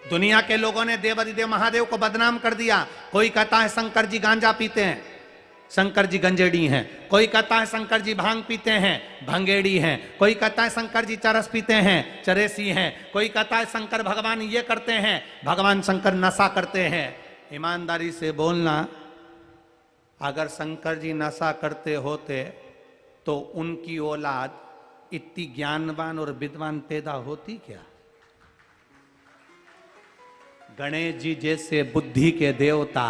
दुनिया के लोगों ने देवाधिदेव महादेव को बदनाम कर दिया। कोई कहता है शंकर जी गांजा पीते हैं, शंकर जी गंजेड़ी हैं। कोई कहता है शंकर जी भांग पीते हैं, भंगेड़ी हैं। कोई कहता है शंकर जी चरस पीते हैं, चरेसी हैं। कोई कहता है शंकर भगवान ये करते हैं, भगवान शंकर नशा करते हैं। ईमानदारी से बोलना, अगर शंकर जी नशा करते होते तो उनकी औलाद इतनी ज्ञानवान और विद्वान पैदा होती क्या? गणेश जी जैसे बुद्धि के देवता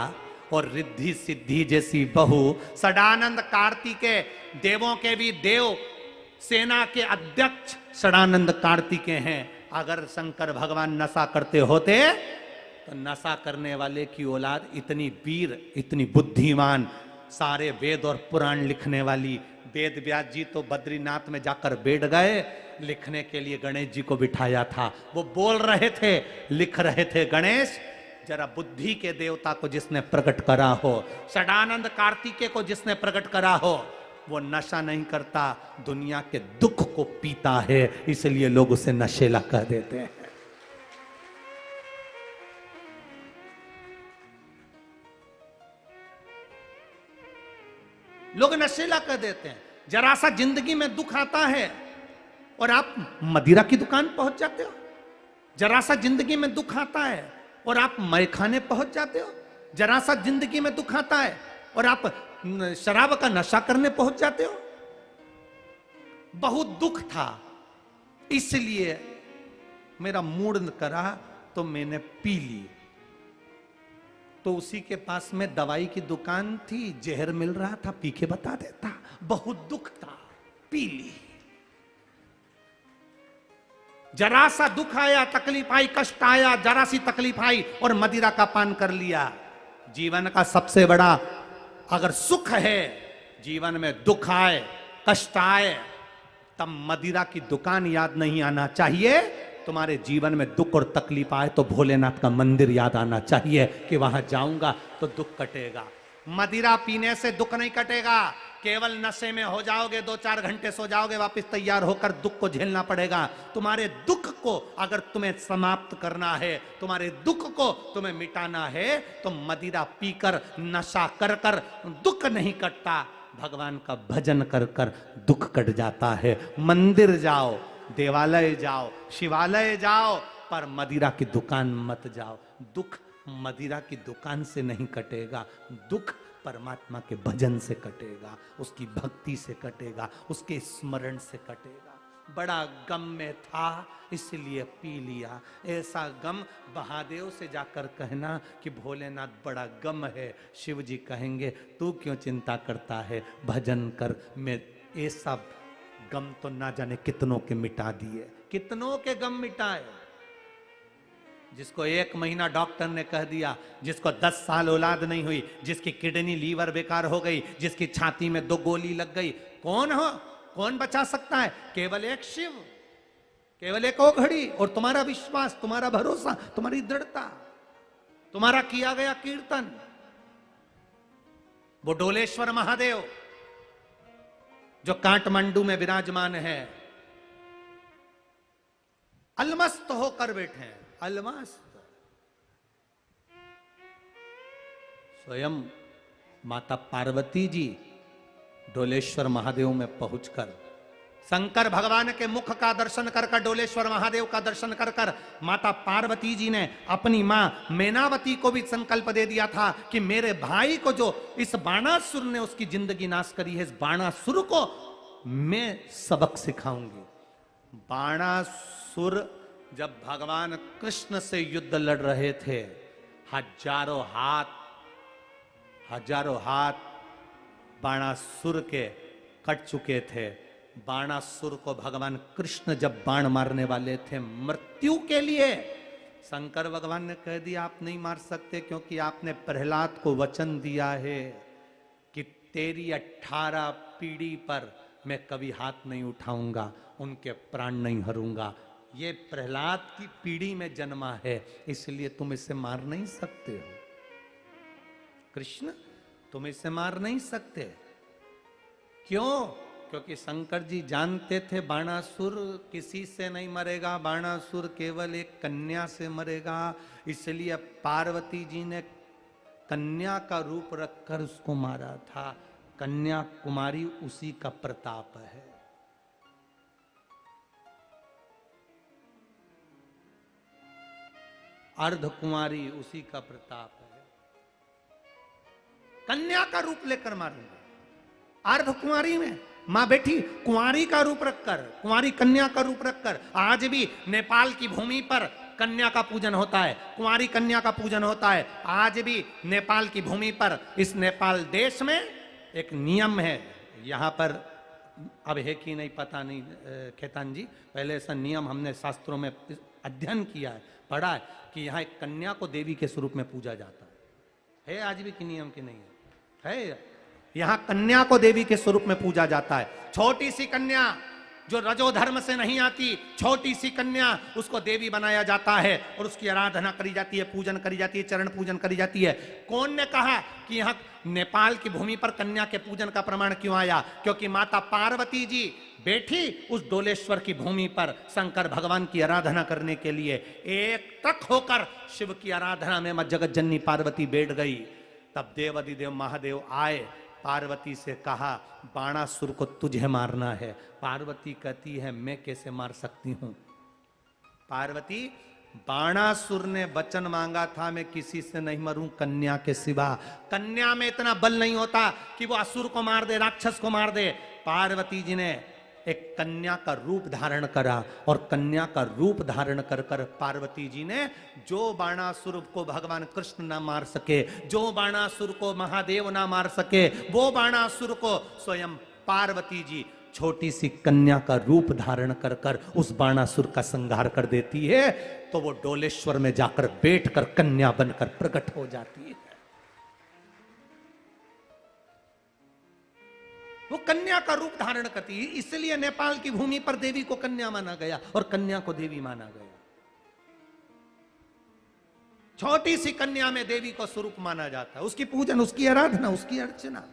और रिद्धि सिद्धि जैसी बहू, सदानंद कार्तिकेय देवों के भी देव, सेना के अध्यक्ष सदानंद कार्तिकेय हैं। अगर शंकर भगवान नशा करते होते तो नशा करने वाले की औलाद इतनी वीर, इतनी बुद्धिमान, सारे वेद और पुराण लिखने वाली, वेद व्यास जी तो बद्रीनाथ में जाकर बैठ गए, लिखने के लिए गणेश जी को बिठाया था। वो बोल रहे थे, लिख रहे थे, गणेश जरा बुद्धि के देवता को जिसने प्रकट करा हो, षडानंद कार्तिकेय को जिसने प्रकट करा हो, वो नशा नहीं करता, दुनिया के दुख को पीता है, इसलिए लोग उसे नशेला कह देते हैं। लोग नशेला कह देते हैं। जरा सा जिंदगी में दुख आता है और आप मदिरा की दुकान पहुंच जाते हो। जरा सा जिंदगी में दुख आता है और आप मैखाने पहुंच जाते हो। जरा सा जिंदगी में दुख आता है और आप शराब का नशा करने पहुंच जाते हो। बहुत दुख था, इसलिए मेरा मूड करा तो मैंने पी ली। तो उसी के पास में दवाई की दुकान थी, जहर मिल रहा था, पी के बता देता। बहुत दुख था, पी ली। जरा सा दुख आया, तकलीफ आई, कष्ट आया, जरा सी तकलीफ आई और मदिरा का पान कर लिया। जीवन का सबसे बड़ा अगर सुख है, जीवन में दुख आए, कष्ट आए, तब मदिरा की दुकान याद नहीं आना चाहिए। तुम्हारे जीवन में दुख और तकलीफ आए तो भोलेनाथ का मंदिर याद आना चाहिए कि वहां जाऊंगा तो दुख कटेगा। मदिरा पीने से दुख नहीं कटेगा, केवल नशे में हो जाओगे, 2-4 घंटे सो जाओगे, वापस तैयार होकर दुख को झेलना पड़ेगा। तुम्हारे दुख को अगर तुम्हें समाप्त करना है, तुम्हारे दुख को तुम्हें मिटाना है, तो मदिरा पीकर, नशा कर कर दुख नहीं कटता, भगवान का भजन कर कर दुख कट जाता है। मंदिर जाओ, देवालय जाओ, शिवालय जाओ, पर मदिरा की दुकान मत जाओ। दुख मदिरा की दुकान से नहीं कटेगा, दुख परमात्मा के भजन से कटेगा, उसकी भक्ति से कटेगा, उसके स्मरण से कटेगा। बड़ा गम में था इसलिए पी लिया। ऐसा गम महादेव से जाकर कहना कि भोलेनाथ बड़ा गम है। शिव जी कहेंगे तू क्यों चिंता करता है, भजन कर। मैं ऐसा गम तो ना जाने कितनों के मिटा दिए, कितनों के गम मिटाए। जिसको 1 महीना डॉक्टर ने कह दिया, जिसको 10 साल औलाद नहीं हुई, जिसकी किडनी लीवर बेकार हो गई, जिसकी छाती में 2 गोली लग गई, कौन हो, कौन बचा सकता है? केवल एक शिव, केवल एक ओघड़ी और तुम्हारा विश्वास, तुम्हारा भरोसा, तुम्हारी दृढ़ता, तुम्हारा किया गया कीर्तन। वो डोलेश्वर महादेव जो काठमांडू में विराजमान है, अलमस्त होकर बैठे हैं, अलमस्त। स्वयं माता पार्वती जी डोलेश्वर महादेव में पहुंचकर, शंकर भगवान के मुख का दर्शन कर कर, डोलेश्वर महादेव का दर्शन कर कर, माता पार्वती जी ने अपनी मां मैनावती को भी संकल्प दे दिया था कि मेरे भाई को जो इस बाणासुर ने उसकी जिंदगी नाश करी है, इस बाणासुर को मैं सबक सिखाऊंगी। बाणासुर जब भगवान कृष्ण से युद्ध लड़ रहे थे, हजारों हाथ बाणासुर के कट चुके थे। बाणासुर को भगवान कृष्ण जब बाण मारने वाले थे मृत्यु के लिए, शंकर भगवान ने कह दिया आप नहीं मार सकते, क्योंकि आपने प्रहलाद को वचन दिया है कि तेरी 18 पीढ़ी पर मैं कभी हाथ नहीं उठाऊंगा, उनके प्राण नहीं हरूंगा। ये प्रहलाद की पीढ़ी में जन्मा है, इसलिए तुम इसे मार नहीं सकते हो। कृष्ण तुम इसे मार नहीं सकते। क्यों? क्योंकि शंकर जी जानते थे बाणासुर किसी से नहीं मरेगा, बाणासुर केवल एक कन्या से मरेगा। इसलिए पार्वती जी ने कन्या का रूप रखकर उसको मारा था। कन्या कुमारी उसी का प्रताप है। अर्धकुमारी उसी का प्रताप है। कन्या का रूप लेकर मारूंगा। अर्धकुमारी में मां बेटी कुंवारी का रूप रखकर, कुंवारी कन्या का रूप रखकर, आज भी नेपाल की भूमि पर कन्या का पूजन होता है, कुंवारी कन्या का पूजन होता है। आज भी नेपाल की भूमि पर, इस नेपाल देश में एक नियम है, यहां पर अब है कि नहीं पता नहीं खेतान जी, पहले ऐसा नियम हमने शास्त्रों में अध्ययन किया है, पढ़ा है कि यहाँ एक कन्या को देवी के स्वरूप में पूजा जाता है आज भी कि नियम की नहीं है? यहाँ कन्या को देवी के स्वरूप में पूजा जाता है। छोटी सी कन्या जो रजोधर्म से नहीं आती, छोटी सी कन्या, उसको देवी बनाया जाता है और उसकी आराधना करी जाती है, पूजन करी जाती है, चरण पूजन करी जाती है। कौन ने कहा कि यहाँ नेपाल की भूमि पर कन्या के पूजन का प्रमाण क्यों आया? क्योंकि माता पार्वती जी बैठी उस डोलेश्वर की भूमि पर शंकर भगवान की आराधना करने के लिए, एक टक होकर शिव की आराधना में मां जगत जननी पार्वती बैठ गई। तब देवाधिदेव महादेव आए, पार्वती से कहा बाणासुर को तुझे मारना है। पार्वती कहती है मैं कैसे मार सकती हूं? पार्वती, बाणासुर ने वचन मांगा था मैं किसी से नहीं मरूं कन्या के सिवा। कन्या में इतना बल नहीं होता कि वो असुर को मार दे, राक्षस को मार दे। पार्वती जी ने एक कन्या का रूप धारण करा और कन्या का रूप धारण कर कर पार्वती जी ने जो बाणासुर को भगवान कृष्ण ना मार सके, जो बाणासुर को महादेव ना मार सके, वो बाणासुर को स्वयं पार्वती जी छोटी सी कन्या का रूप धारण कर कर उस बाणासुर का संहार कर देती है। तो वो डोलेश्वर में जाकर बैठकर कन्या बनकर प्रकट हो जाती है। वो कन्या का रूप धारण करती है, इसलिए नेपाल की भूमि पर देवी को कन्या माना गया और कन्या को देवी माना गया। छोटी सी कन्या में देवी को स्वरूप माना जाता है, उसकी पूजन, उसकी आराधना, उसकी अर्चना।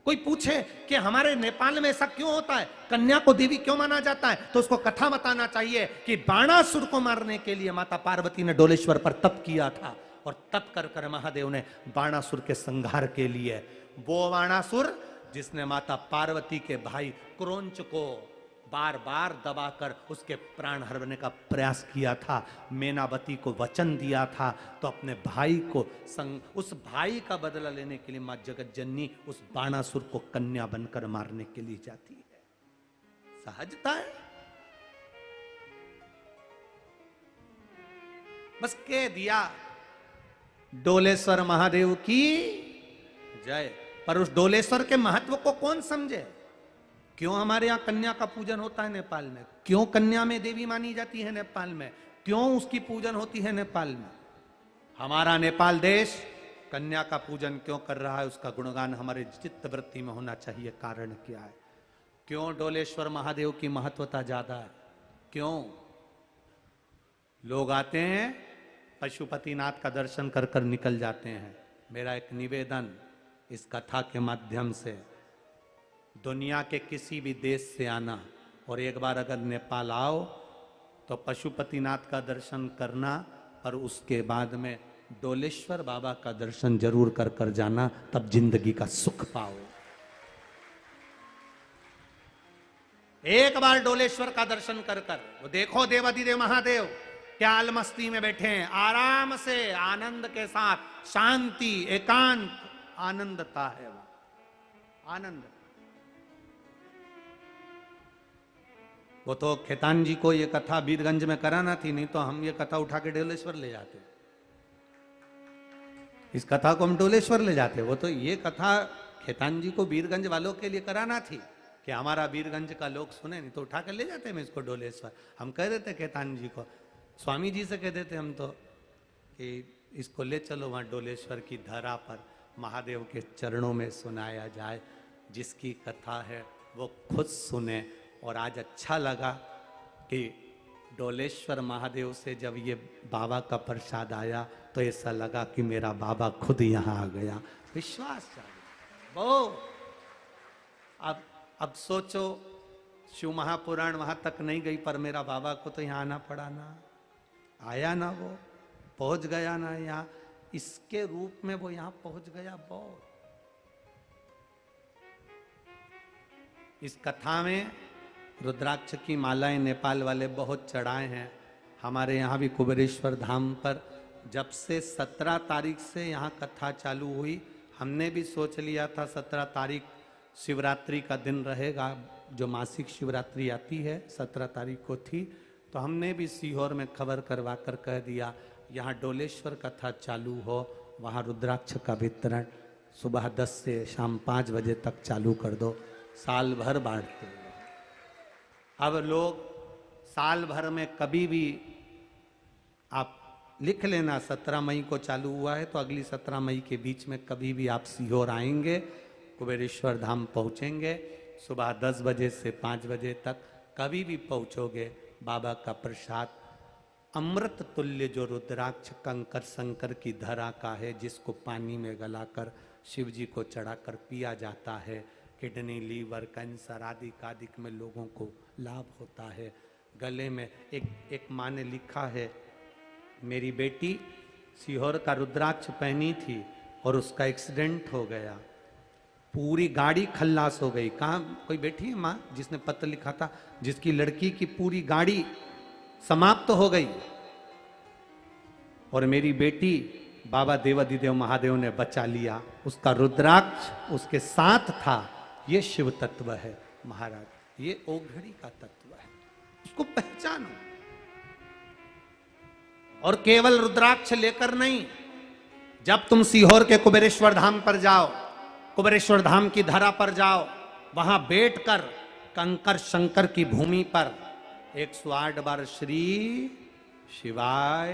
कोई पूछे कि हमारे नेपाल में ऐसा क्यों होता है, कन्या को देवी क्यों माना जाता है, तो उसको कथा बताना चाहिए कि बाणासुर को मारने के लिए माता पार्वती ने डोलेश्वर पर तप किया था और तप कर कर महादेव ने बाणासुर के संहार के लिए, वो बाणासुर जिसने माता पार्वती के भाई क्रोंच को बार बार दबाकर उसके प्राण हरने का प्रयास किया था, मेनावती को वचन दिया था, तो अपने भाई को उस भाई का बदला लेने के लिए मां जगत जननी उस बाणासुर को कन्या बनकर मारने के लिए जाती है। सहजता है, बस कह दिया डोलेश्वर महादेव की जय। पर उस डोलेश्वर के महत्व को कौन समझे? क्यों हमारे यहाँ कन्या का पूजन होता है नेपाल में? क्यों कन्या में देवी मानी जाती है नेपाल में? क्यों उसकी पूजन होती है नेपाल में? हमारा नेपाल देश कन्या का पूजन क्यों कर रहा है, उसका गुणगान हमारे चित्त वृत्ति में होना चाहिए। कारण क्या है? क्यों डोलेश्वर महादेव की महत्वता ज्यादा है? क्यों लोग आते हैं पशुपतिनाथ का दर्शन कर कर निकल जाते हैं? मेरा एक निवेदन इस कथा के माध्यम से, दुनिया के किसी भी देश से आना और एक बार अगर नेपाल आओ तो पशुपतिनाथ का दर्शन करना, पर उसके बाद में डोलेश्वर बाबा का दर्शन जरूर कर कर जाना, तब जिंदगी का सुख पाओ। एक बार डोलेश्वर का दर्शन कर कर वो देखो देवाधिदेव महादेव क्या अलमस्ती में बैठे हैं, आराम से आनंद के साथ, शांति, एकांत, आनंदता है वो आनंद। वो तो खेतान जी को ये कथा बीरगंज में कराना थी, नहीं तो हम ये कथा उठा के डोलेश्वर ले जाते। इस कथा को हम डोलेश्वर ले जाते। वो तो ये कथा खेतान जी को बीरगंज वालों के लिए कराना थी कि हमारा बीरगंज का लोग सुने, नहीं तो उठा कर ले जाते हम इसको डोलेश्वर। हम कह देते खेतान जी को, स्वामी जी से कह देते हम तो कि इसको ले चलो वहां डोलेश्वर की धरा पर महादेव के चरणों में सुनाया जाए। जिसकी कथा है वो खुद सुने। और आज अच्छा लगा कि डोलेश्वर महादेव से जब ये बाबा का प्रसाद आया तो ऐसा लगा कि मेरा बाबा खुद यहाँ आ गया। विश्वास चाहिए वो। अब सोचो, शिव महापुराण वहां तक नहीं गई पर मेरा बाबा को तो यहाँ आना पड़ा ना, आया ना, वो पहुंच गया ना यहाँ, इसके रूप में वो यहां पहुंच गया। बहुत इस कथा में रुद्राक्ष की मालाएं नेपाल वाले बहुत चढ़ाए हैं। हमारे यहाँ भी कुबेरेश्वर धाम पर जब से 17 तारीख से यहाँ कथा चालू हुई, हमने भी सोच लिया था 17 तारीख शिवरात्रि का दिन रहेगा, जो मासिक शिवरात्रि आती है 17 तारीख को थी, तो हमने भी सीहोर में खबर करवा कर कह दिया यहाँ डोलेश्वर कथा चालू हो, वहाँ रुद्राक्ष का वितरण सुबह 10 से शाम 5 बजे तक चालू कर दो, साल भर बांटते हैं। अब लोग साल भर में कभी भी आप लिख लेना, 17 मई को चालू हुआ है तो अगली 17 मई के बीच में कभी भी आप सीहोर आएंगे, कुबेरेश्वर धाम पहुँचेंगे, सुबह 10 बजे से 5 बजे तक कभी भी पहुंचोगे बाबा का प्रसाद अमृत तुल्य जो रुद्राक्ष कंकर शंकर की धरा का है, जिसको पानी में गलाकर शिव जी को चढ़ाकर पिया जाता है। किडनी, लीवर, कैंसर आदि कादिक में लोगों को लाभ होता है। गले में एक माँ ने लिखा है, मेरी बेटी सीहोर का रुद्राक्ष पहनी थी और उसका एक्सीडेंट हो गया, पूरी गाड़ी खल्लास हो गई। कहाँ कोई बैठी है माँ जिसने पत्र लिखा था, जिसकी लड़की की पूरी गाड़ी समाप्त हो गई, और मेरी बेटी बाबा देवादिदेव महादेव ने बचा लिया, उसका रुद्राक्ष उसके साथ था। ये शिव तत्व है महाराज, ये ओघड़ी का तत्व है, उसको पहचानो। और केवल रुद्राक्ष लेकर नहीं, जब तुम सीहोर के कुबेरेश्वर धाम पर जाओ, कुबेरेश्वर धाम की धरा पर जाओ, वहां बैठकर कंकर शंकर की भूमि पर 108 बार श्री शिवाय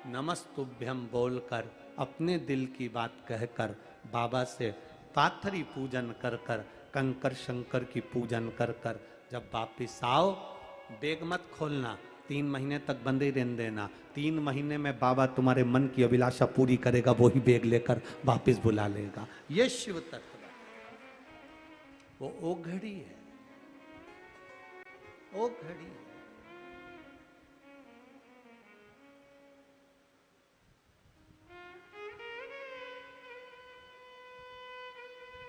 नमस्तुभ्यम बोलकर अपने दिल की बात कहकर बाबा से पाथरी पूजन कर कर, कंकर शंकर की पूजन कर कर जब वापिस आओ, बैग मत खोलना, 3 महीने तक बंद ही रहने देना। 3 महीने में बाबा तुम्हारे मन की अभिलाषा पूरी करेगा, वही बैग लेकर वापिस बुला लेगा। ये शिव तत्व है, वो ओघड़ी है, ओघड़ी है।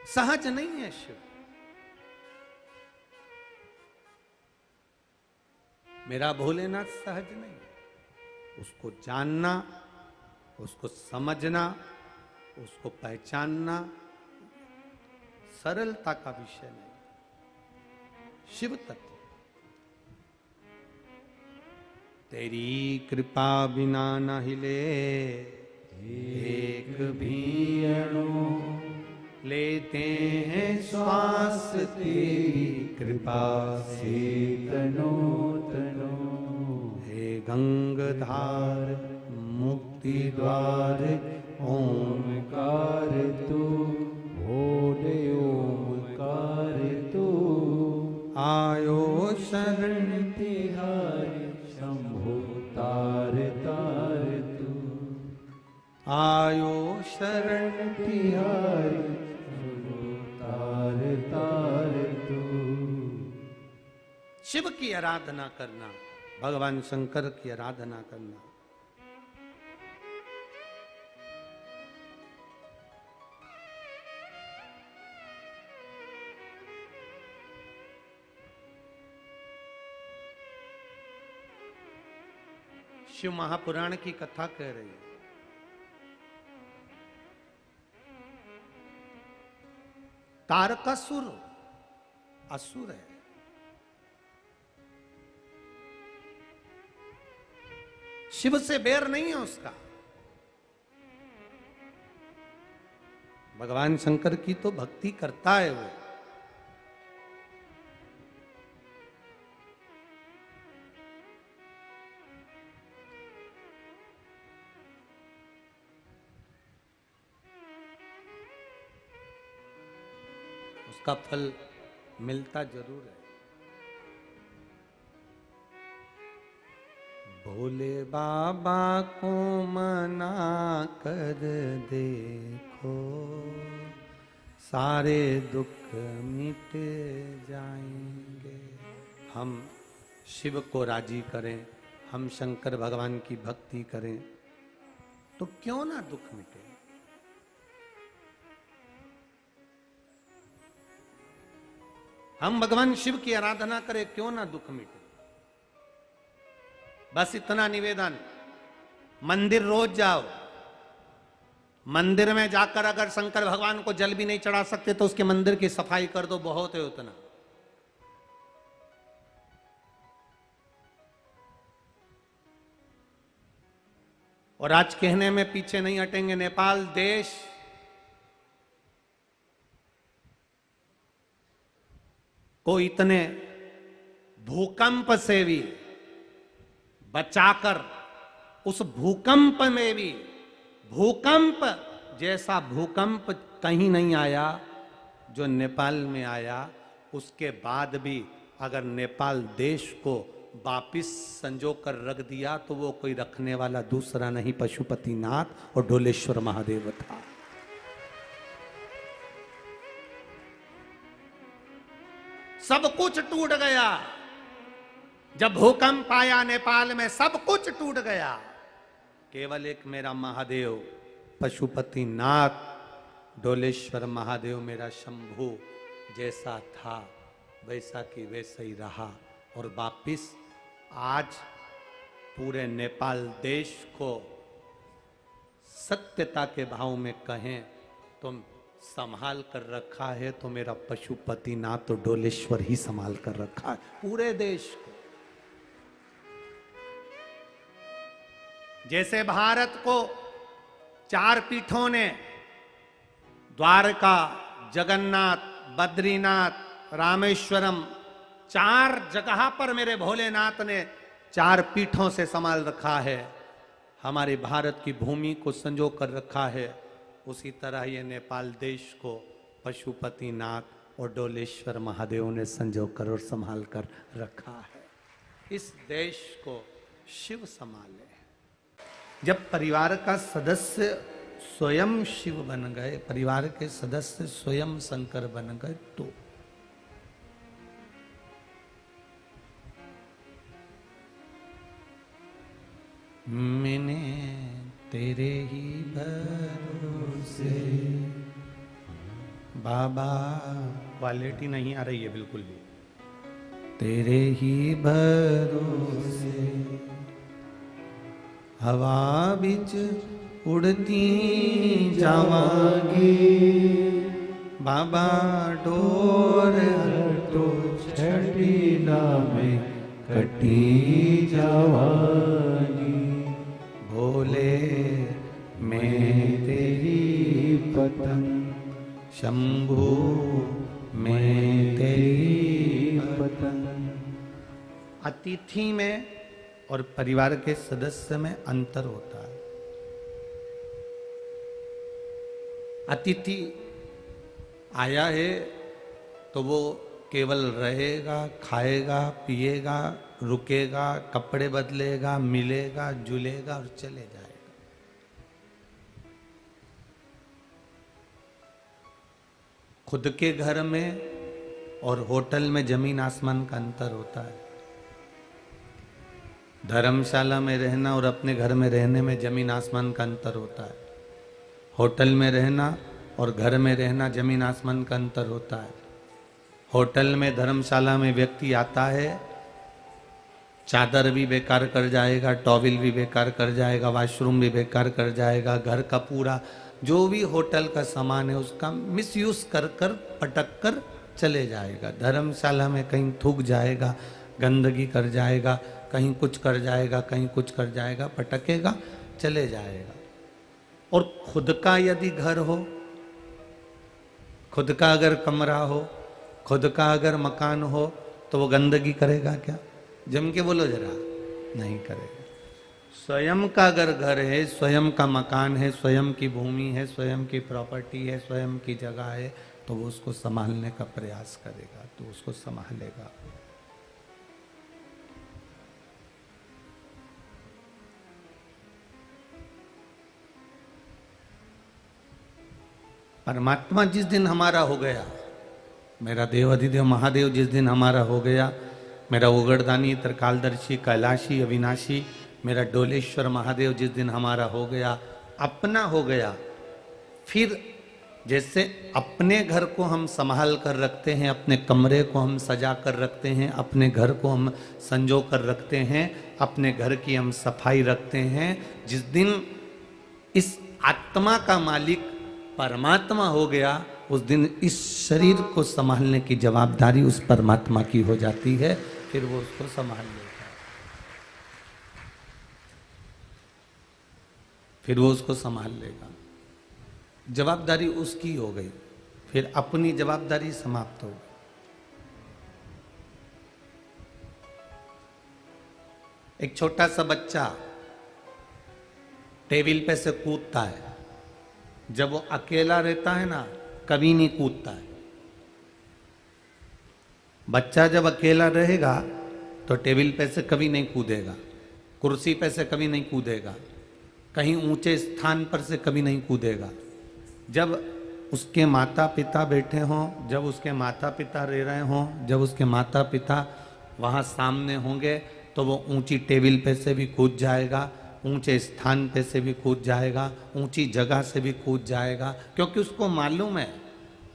सहज नहीं है शिव। मेरा भोलेनाथ सहज नहीं है। उसको जानना, उसको समझना, उसको पहचानना सरलता का विषय नहीं। शिव तत्व तेरी कृपा बिना न हिले एक भी अणु, लेते हैं श्वास तेरी कृपा से तनो तनो। हे गंगाधार मुक्ति द्वार ओमकार तू, भोले ओमकार तू। आयो शरण तिहारी शंभो तार तार तू। आयो शरण तिहारी तार तार तू। शिव की आराधना करना, भगवान शंकर की आराधना करना। शिव महापुराण की कथा कह रही है। तारकासुर असुर है, शिव से बैर नहीं है उसका। भगवान शंकर की तो भक्ति करता है वो। उसका फल मिलता जरूर है। भोले बाबा को मना कर देखो, सारे दुख मिट जाएंगे। हम शिव को राजी करें, हम शंकर भगवान की भक्ति करें, तो क्यों ना दुख मिटे। हम भगवान शिव की आराधना करें, क्यों ना दुख मिटे। बस इतना निवेदन। मंदिर रोज जाओ, मंदिर में जाकर अगर शंकर भगवान को जल भी नहीं चढ़ा सकते तो उसके मंदिर की सफाई कर दो, बहुत है उतना। और आज कहने में पीछे नहीं हटेंगे, नेपाल देश को इतने भूकंप से भी बचाकर, उस भूकंप में भी, भूकंप जैसा भूकंप कहीं नहीं आया जो नेपाल में आया। उसके बाद भी अगर नेपाल देश को वापिस संजो कर रख दिया तो वो कोई रखने वाला दूसरा नहीं, पशुपतिनाथ और ढोलेश्वर महादेव था। सब कुछ टूट गया जब भूकंप आया नेपाल में, सब कुछ टूट गया। केवल एक मेरा महादेव पशुपतिनाथ ढोलेश्वर महादेव, मेरा शंभू जैसा था वैसा की वैसा ही रहा। और वापिस आज पूरे नेपाल देश को सत्यता के भाव में कहें तो संभाल कर रखा है तो मेरा पशुपतिनाथ तो ढोलेश्वर ही संभाल कर रखा है पूरे देश को। जैसे भारत को 4 पीठों ने, द्वारका, जगन्नाथ, बद्रीनाथ, रामेश्वरम, 4 जगह पर मेरे भोलेनाथ ने 4 पीठों से संभाल रखा है, हमारे भारत की भूमि को संजो कर रखा है, उसी तरह ये नेपाल देश को पशुपतिनाथ और ढोलेश्वर महादेव ने संजो कर और संभाल कर रखा है। इस देश को शिव संभाले। जब परिवार का सदस्य स्वयं शिव बन गए, परिवार के सदस्य स्वयं शंकर बन गए, तो मैंने तेरे ही भरोसे बाबा, क्वालिटी नहीं आ रही है बिल्कुल भी, तेरे ही भरोसे हवा बिच उड़ती जावांगी, बाबा डोर हटो छड़ी में कटी जावांगी, भोले मैं तेरी पतंग, शंभू मैं तेरी पतंग। अतिथि में और परिवार के सदस्य में अंतर होता है। अतिथि आया है तो वो केवल रहेगा, खाएगा, पिएगा, रुकेगा, कपड़े बदलेगा, मिलेगा, जुलेगा और चले जाएगा। खुद के घर में और होटल में जमीन आसमान का अंतर होता है। धर्मशाला में रहना और अपने घर में रहने में जमीन आसमान का अंतर होता है। होटल में रहना और घर में रहना जमीन आसमान का अंतर होता है। होटल में, धर्मशाला में व्यक्ति आता है, चादर भी बेकार कर जाएगा, टॉवल भी बेकार कर जाएगा, वॉशरूम भी बेकार कर जाएगा, घर का पूरा जो भी होटल का सामान है उसका मिसयूज कर कर पटक कर चले जाएगा। धर्मशाला में कहीं थूक जाएगा, गंदगी कर जाएगा, कहीं कुछ कर जाएगा, कहीं कुछ कर जाएगा, पटकेगा, चले जाएगा। और खुद का यदि घर हो, खुद का अगर कमरा हो, खुद का अगर मकान हो, तो वो गंदगी करेगा क्या? जम के बोलो जरा, नहीं करेगा। स्वयं का अगर घर है, स्वयं का मकान है, स्वयं की भूमि है, स्वयं की प्रॉपर्टी है, स्वयं की जगह है, तो वो उसको संभालने का प्रयास करेगा, तो उसको संभालेगा। परमात्मा जिस दिन हमारा हो गया, मेरा देव अधिदेव महादेव जिस दिन हमारा हो गया, मेरा उगड़दानी, त्रिकालदर्शी, कैलाशी, अविनाशी, मेरा ढोलेश्वर महादेव जिस दिन हमारा हो गया, अपना हो गया, फिर जैसे अपने घर को हम संभाल कर रखते हैं, अपने कमरे को हम सजा कर रखते हैं, अपने घर को हम संजो कर रखते हैं, अपने घर की हम सफाई रखते हैं, जिस दिन इस आत्मा का मालिक परमात्मा हो गया, उस दिन इस शरीर को संभालने की जवाबदारी उस परमात्मा की हो जाती है। फिर वो उसको संभाल लेता है, फिर वो उसको संभाल लेगा। जवाबदारी उसकी हो गई, फिर अपनी जवाबदारी समाप्त हो गई। एक छोटा सा बच्चा टेबल पे से कूदता है, जब वो अकेला रहता है ना, कभी नहीं कूदता है। बच्चा जब अकेला रहेगा तो टेबल पे से कभी नहीं कूदेगा, कुर्सी पे से कभी नहीं कूदेगा, कहीं ऊंचे स्थान पर से कभी नहीं कूदेगा। जब उसके माता पिता बैठे हों, जब उसके माता पिता रह रहे हों, जब उसके माता पिता वहाँ सामने होंगे तो वो ऊंची टेबल पे से भी कूद जाएगा, ऊंचे स्थान पे से भी कूद जाएगा, ऊंची जगह से भी कूद जाएगा, क्योंकि उसको मालूम है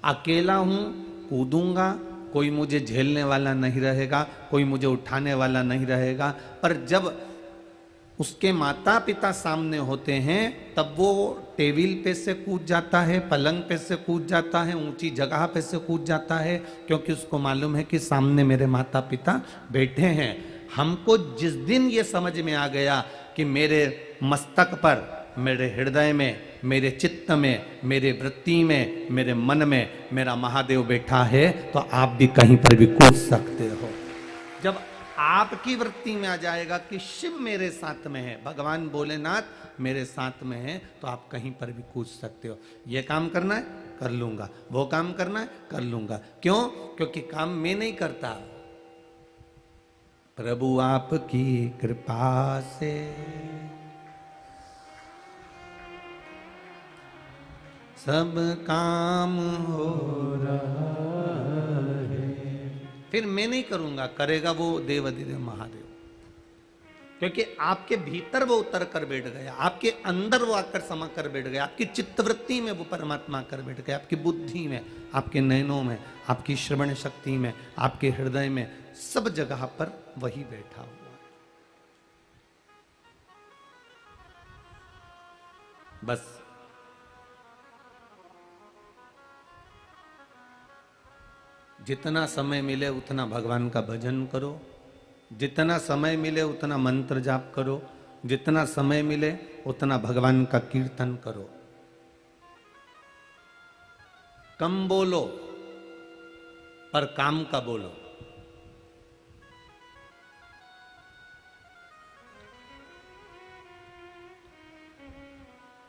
अकेला हूँ, कूदूंगा, कोई मुझे झेलने वाला नहीं रहेगा, कोई मुझे उठाने वाला नहीं रहेगा। पर जब उसके माता पिता सामने होते हैं तब वो टेबल पे से कूद जाता है, पलंग पे से कूद जाता है, ऊंची जगह पे से कूद जाता है, क्योंकि उसको मालूम है कि सामने मेरे माता पिता बैठे हैं। हमको जिस दिन ये समझ में आ गया कि मेरे मस्तक पर, मेरे हृदय में, मेरे चित्त में, मेरे वृत्ति में, मेरे मन में मेरा महादेव बैठा है, तो आप भी कहीं पर भी कूद सकते हो। जब आपकी वृत्ति में आ जाएगा कि शिव मेरे साथ में है, भगवान भोलेनाथ मेरे साथ में है, तो आप कहीं पर भी कूद सकते हो। ये काम करना है, कर लूंगा, वो काम करना है, कर लूंगा। क्यों? क्योंकि काम मैं नहीं करता, प्रभु आपकी कृपा से सब काम हो रहा है। फिर मैं नहीं करूंगा, करेगा वो देवाधिदेव महादेव, क्योंकि आपके भीतर वो उतर कर बैठ गया, आपके अंदर वो आकर समा कर बैठ गया, आपकी चित्तवृत्ति में वो परमात्मा कर बैठ गया, आपकी बुद्धि में, आपके नयनों में, आपकी श्रवण शक्ति में, आपके हृदय में, सब जगह पर वही बैठा हुआ है। बस जितना समय मिले उतना भगवान का भजन करो, जितना समय मिले उतना मंत्र जाप करो, जितना समय मिले उतना भगवान का कीर्तन करो। कम बोलो पर काम का बोलो।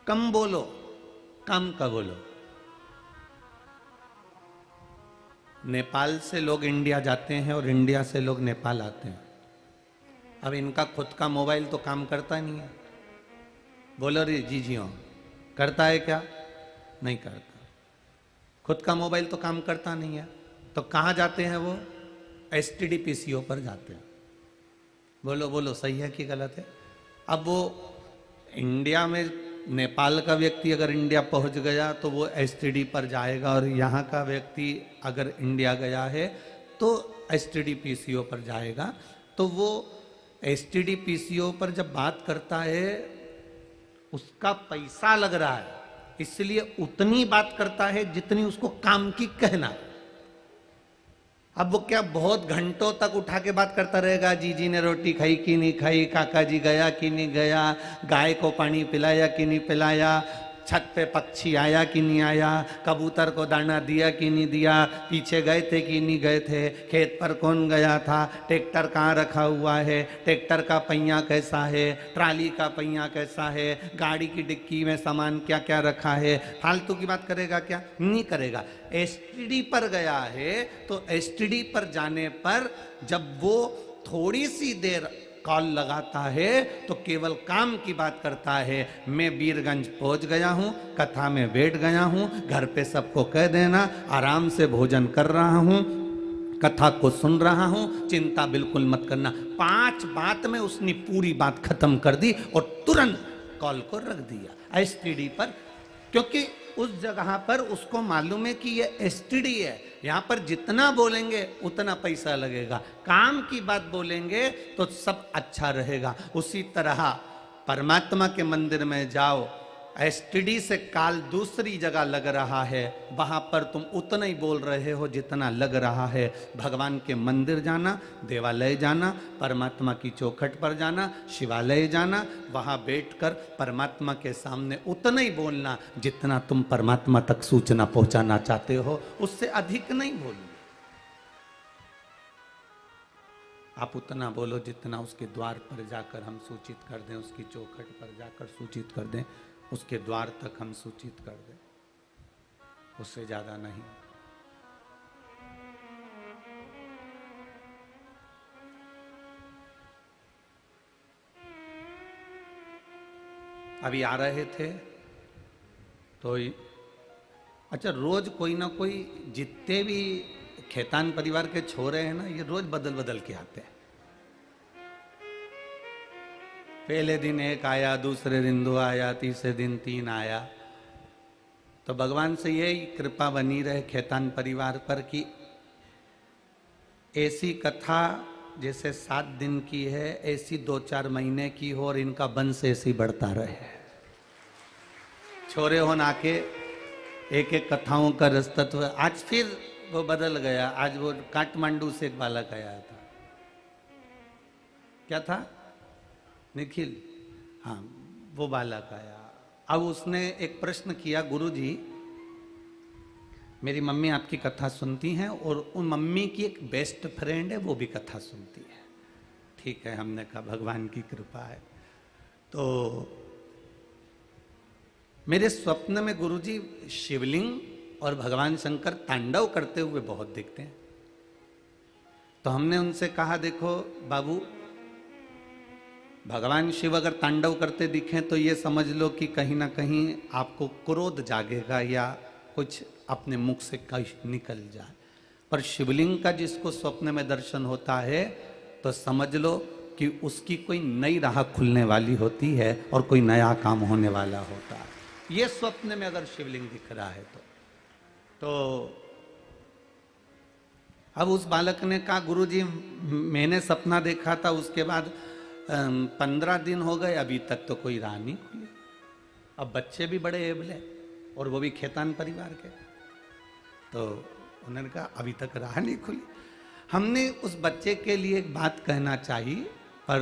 कम बोलो, काम का बोलो। नेपाल से लोग इंडिया जाते हैं और इंडिया से लोग नेपाल आते हैं। अब इनका खुद का मोबाइल तो काम करता नहीं है। बोलो रे जी जी हाँ, करता है क्या? नहीं करता। खुद का मोबाइल तो काम करता नहीं है, तो कहाँ जाते हैं वो? एसटीडी पीसीओ पर जाते हैं। बोलो बोलो, सही है कि गलत है? अब वो इंडिया में, नेपाल का व्यक्ति अगर इंडिया पहुंच गया तो वो एसटीडी पर जाएगा, और यहाँ का व्यक्ति अगर इंडिया गया है तो एसटीडी पीसीओ पर जाएगा। तो वो एसटीडी पीसीओ पर जब बात करता है उसका पैसा लग रहा है, इसलिए उतनी बात करता है जितनी उसको काम की कहना है। अब वो क्या बहुत घंटों तक उठा के बात करता रहेगा? जीजी ने रोटी खाई कि नहीं खाई, काका जी गया कि नहीं गया, गाय को पानी पिलाया कि नहीं पिलाया, छत पे पक्षी आया कि नहीं आया, कबूतर को दाना दिया कि नहीं दिया, पीछे गए थे कि नहीं गए थे, खेत पर कौन गया था, ट्रैक्टर कहाँ रखा हुआ है, ट्रैक्टर का पहिया कैसा है, ट्राली का पहिया कैसा है, गाड़ी की डिक्की में सामान क्या क्या रखा है। फालतू की बात करेगा क्या? नहीं करेगा। एसटीडी पर गया है तो एसटीडी पर जाने पर जब वो थोड़ी सी देर कॉल लगाता है तो केवल काम की बात करता है। मैं वीरगंज पहुंच गया हूं, कथा में बैठ गया हूं, घर पे सबको कह देना आराम से भोजन कर रहा हूं, कथा को सुन रहा हूं, चिंता बिल्कुल मत करना। 5 बात में उसने पूरी बात खत्म कर दी और तुरंत कॉल को रख दिया एसटीडी पर, क्योंकि उस जगह पर उसको मालूम है कि ये एसटीडी है, यहाँ पर जितना बोलेंगे उतना पैसा लगेगा, काम की बात बोलेंगे तो सब अच्छा रहेगा। उसी तरह परमात्मा के मंदिर में जाओ, एसटीडी से काल दूसरी जगह लग रहा है, वहां पर तुम उतना ही बोल रहे हो जितना लग रहा है। भगवान के मंदिर जाना, देवालय जाना, परमात्मा की चौखट पर जाना, शिवालय जाना, वहां बैठकर परमात्मा के सामने उतना ही बोलना जितना तुम परमात्मा तक सूचना पहुंचाना चाहते हो, उससे अधिक नहीं बोलना। आप उतना बोलो जितना उसके द्वार पर जाकर हम सूचित कर दें, उसकी चौखट पर जाकर सूचित कर दें, उसके द्वार तक हम सूचित कर दें, उससे ज्यादा नहीं। अभी आ रहे थे तो अच्छा, रोज कोई ना कोई, जितने भी खेतान परिवार के छोरे हैं ना, ये रोज बदल बदल के आते हैं। पहले दिन एक आया, दूसरे दिन दो आया, तीसरे दिन तीन आया। तो भगवान से यही कृपा बनी रहे खेतान परिवार पर कि ऐसी कथा जैसे 7 दिन की है, ऐसी 2-4 महीने की हो और इनका वंश ऐसे ही बढ़ता रहे। छोरे हो ना के एक एक कथाओं का रसतत्व। आज फिर वो बदल गया। आज वो काठमांडू से एक बालक आया था। क्या था? निखिल। हाँ, वो बालक आया। अब उसने एक प्रश्न किया, गुरुजी मेरी मम्मी आपकी कथा सुनती हैं और उन मम्मी की एक बेस्ट फ्रेंड है, वो भी कथा सुनती है। ठीक है, हमने कहा भगवान की कृपा है। तो मेरे स्वप्न में गुरुजी शिवलिंग और भगवान शंकर तांडव करते हुए बहुत दिखते हैं। तो हमने उनसे कहा, देखो बाबू, भगवान शिव अगर तांडव करते दिखें तो ये समझ लो कि कहीं ना कहीं आपको क्रोध जागेगा या कुछ अपने मुख से कहीं निकल जाए। पर शिवलिंग का जिसको स्वप्न में दर्शन होता है तो समझ लो कि उसकी कोई नई राह खुलने वाली होती है और कोई नया काम होने वाला होता है। ये स्वप्न में अगर शिवलिंग दिख रहा है तो अब उस बालक ने कहा, गुरुजी मैंने सपना देखा था, उसके बाद 15 दिन हो गए, अभी तक तो कोई राह नहीं खुली। अब बच्चे भी बड़े एबले और वो भी खेतान परिवार के। तो उन्होंने कहा अभी तक राह नहीं खुली। हमने उस बच्चे के लिए एक बात कहना चाहिए, पर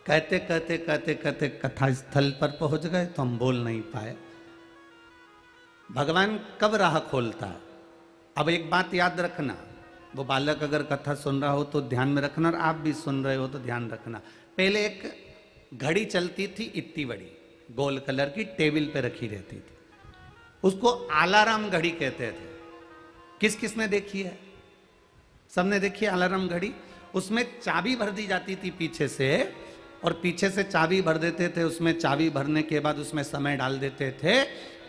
कहते कहते कहते कहते कथा स्थल पर पहुंच गए तो हम बोल नहीं पाए। भगवान कब राह खोलता है? अब एक बात याद रखना, वो बालक अगर कथा सुन रहा हो तो ध्यान में रखना, और आप भी सुन रहे हो तो ध्यान रखना। पहले एक घड़ी चलती थी, इतनी बड़ी गोल कलर की, टेबल पे रखी रहती थी। उसको अलार्म घड़ी कहते थे। किस किस ने देखी है? सबने देखी है अलार्म घड़ी। उसमें चाबी भर दी जाती थी पीछे से, और पीछे से चाबी भर देते थे। उसमें चाबी भरने के बाद उसमें समय डाल देते थे,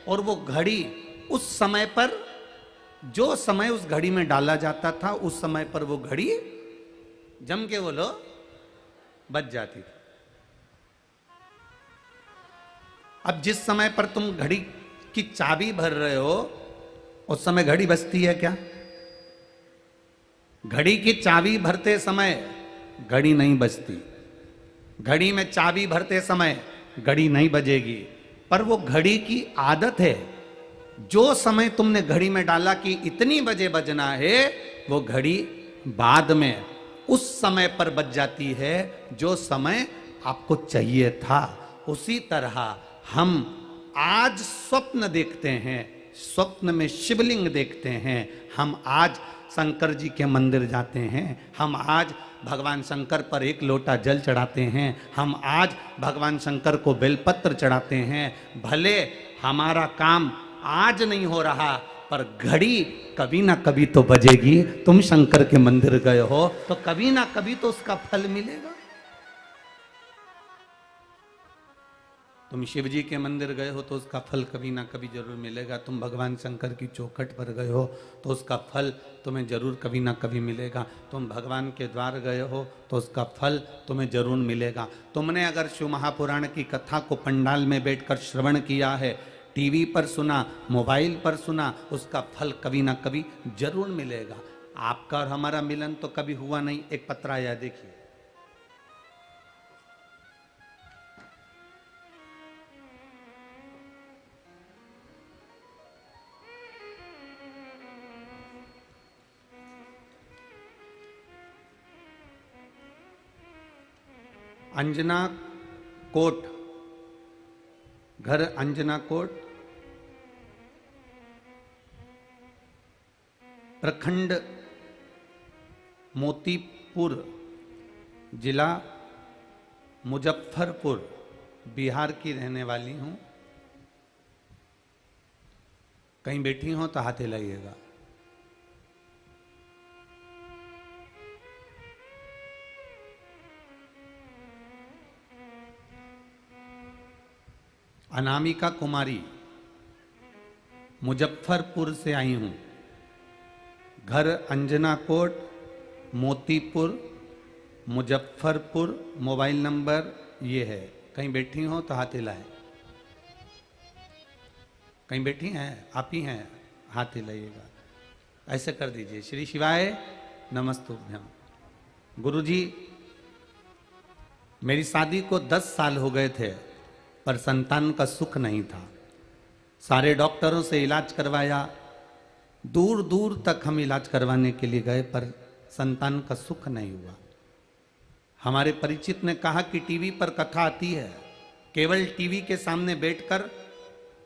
और वो घड़ी उस समय पर, जो समय उस घड़ी में डाला जाता था, उस समय पर वो घड़ी जम के बोलो बज जाती थी। अब जिस समय पर तुम घड़ी की चाबी भर रहे हो उस समय घड़ी बजती है क्या? घड़ी की चाबी भरते समय घड़ी नहीं बजती। घड़ी में चाबी भरते समय घड़ी नहीं बजेगी। पर वो घड़ी की आदत है, जो समय तुमने घड़ी में डाला कि इतनी बजे बजना है, वो घड़ी बाद में उस समय पर बज जाती है जो समय आपको चाहिए था। उसी तरह हम आज स्वप्न देखते हैं, स्वप्न में शिवलिंग देखते हैं। हम आज शंकर जी के मंदिर जाते हैं, हम आज भगवान शंकर पर एक लोटा जल चढ़ाते हैं, हम आज भगवान शंकर को बेलपत्र चढ़ाते हैं। भले हमारा काम आज नहीं हो रहा, पर घड़ी कभी ना कभी तो बजेगी। तुम शंकर के मंदिर गए हो तो कभी ना कभी तो उसका फल मिलेगा। तुम शिव जी के मंदिर गए हो तो उसका फल कभी ना कभी जरूर मिलेगा। तुम भगवान शंकर की चौखट पर गए हो तो उसका फल तुम्हें जरूर कभी ना कभी मिलेगा। तुम भगवान के द्वार गए हो तो उसका फल तुम्हें जरूर मिलेगा। तुमने अगर शिव महापुराण की कथा को पंडाल में बैठकर श्रवण किया है, टीवी पर सुना, मोबाइल पर सुना, उसका फल कभी ना कभी जरूर मिलेगा। आपका और हमारा मिलन तो कभी हुआ नहीं। एक पत्र आया, देखिए। अंजना कोट, घर अंजना कोट, प्रखंड मोतीपुर, जिला मुजफ्फरपुर, बिहार की रहने वाली हूं। कहीं बैठी हो तो हाथ हिलाइएगा। अनामिका कुमारी, मुजफ्फरपुर से आई हूं, घर अंजना कोट, मोतीपुर, मुजफ्फरपुर, मोबाइल नंबर ये है। कहीं बैठी हो तो हाथ हिलाए। कहीं बैठी हैं आप ही हैं, हाथ हिलाइएगा। ऐसे कर दीजिए। श्री शिवाय नमस्तुभ्यम। गुरुजी, मेरी शादी को 10 साल हो गए थे पर संतान का सुख नहीं था। सारे डॉक्टरों से इलाज करवाया, दूर दूर तक हम इलाज करवाने के लिए गए पर संतान का सुख नहीं हुआ। हमारे परिचित ने कहा कि टीवी पर कथा आती है, केवल टीवी के सामने बैठकर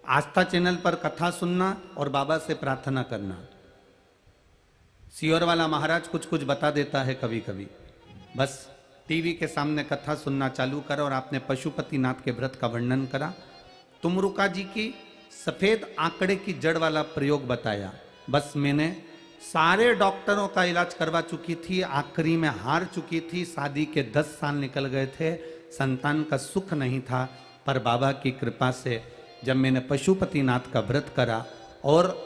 आस्था चैनल पर कथा सुनना और बाबा से प्रार्थना करना। सियोर वाला महाराज कुछ कुछ बता देता है कभी कभी। बस टीवी के सामने कथा सुनना चालू करा और आपने पशुपतिनाथ के व्रत का वर्णन करा। तुमरुका जी की सफेद आंकड़े की जड़ वाला प्रयोग बताया। बस मैंने सारे डॉक्टरों का इलाज करवा चुकी थी, आखिरी में हार चुकी थी। शादी के 10 साल निकल गए थे, संतान का सुख नहीं था। पर बाबा की कृपा से जब मैंने पशुपतिनाथ का व्रत करा और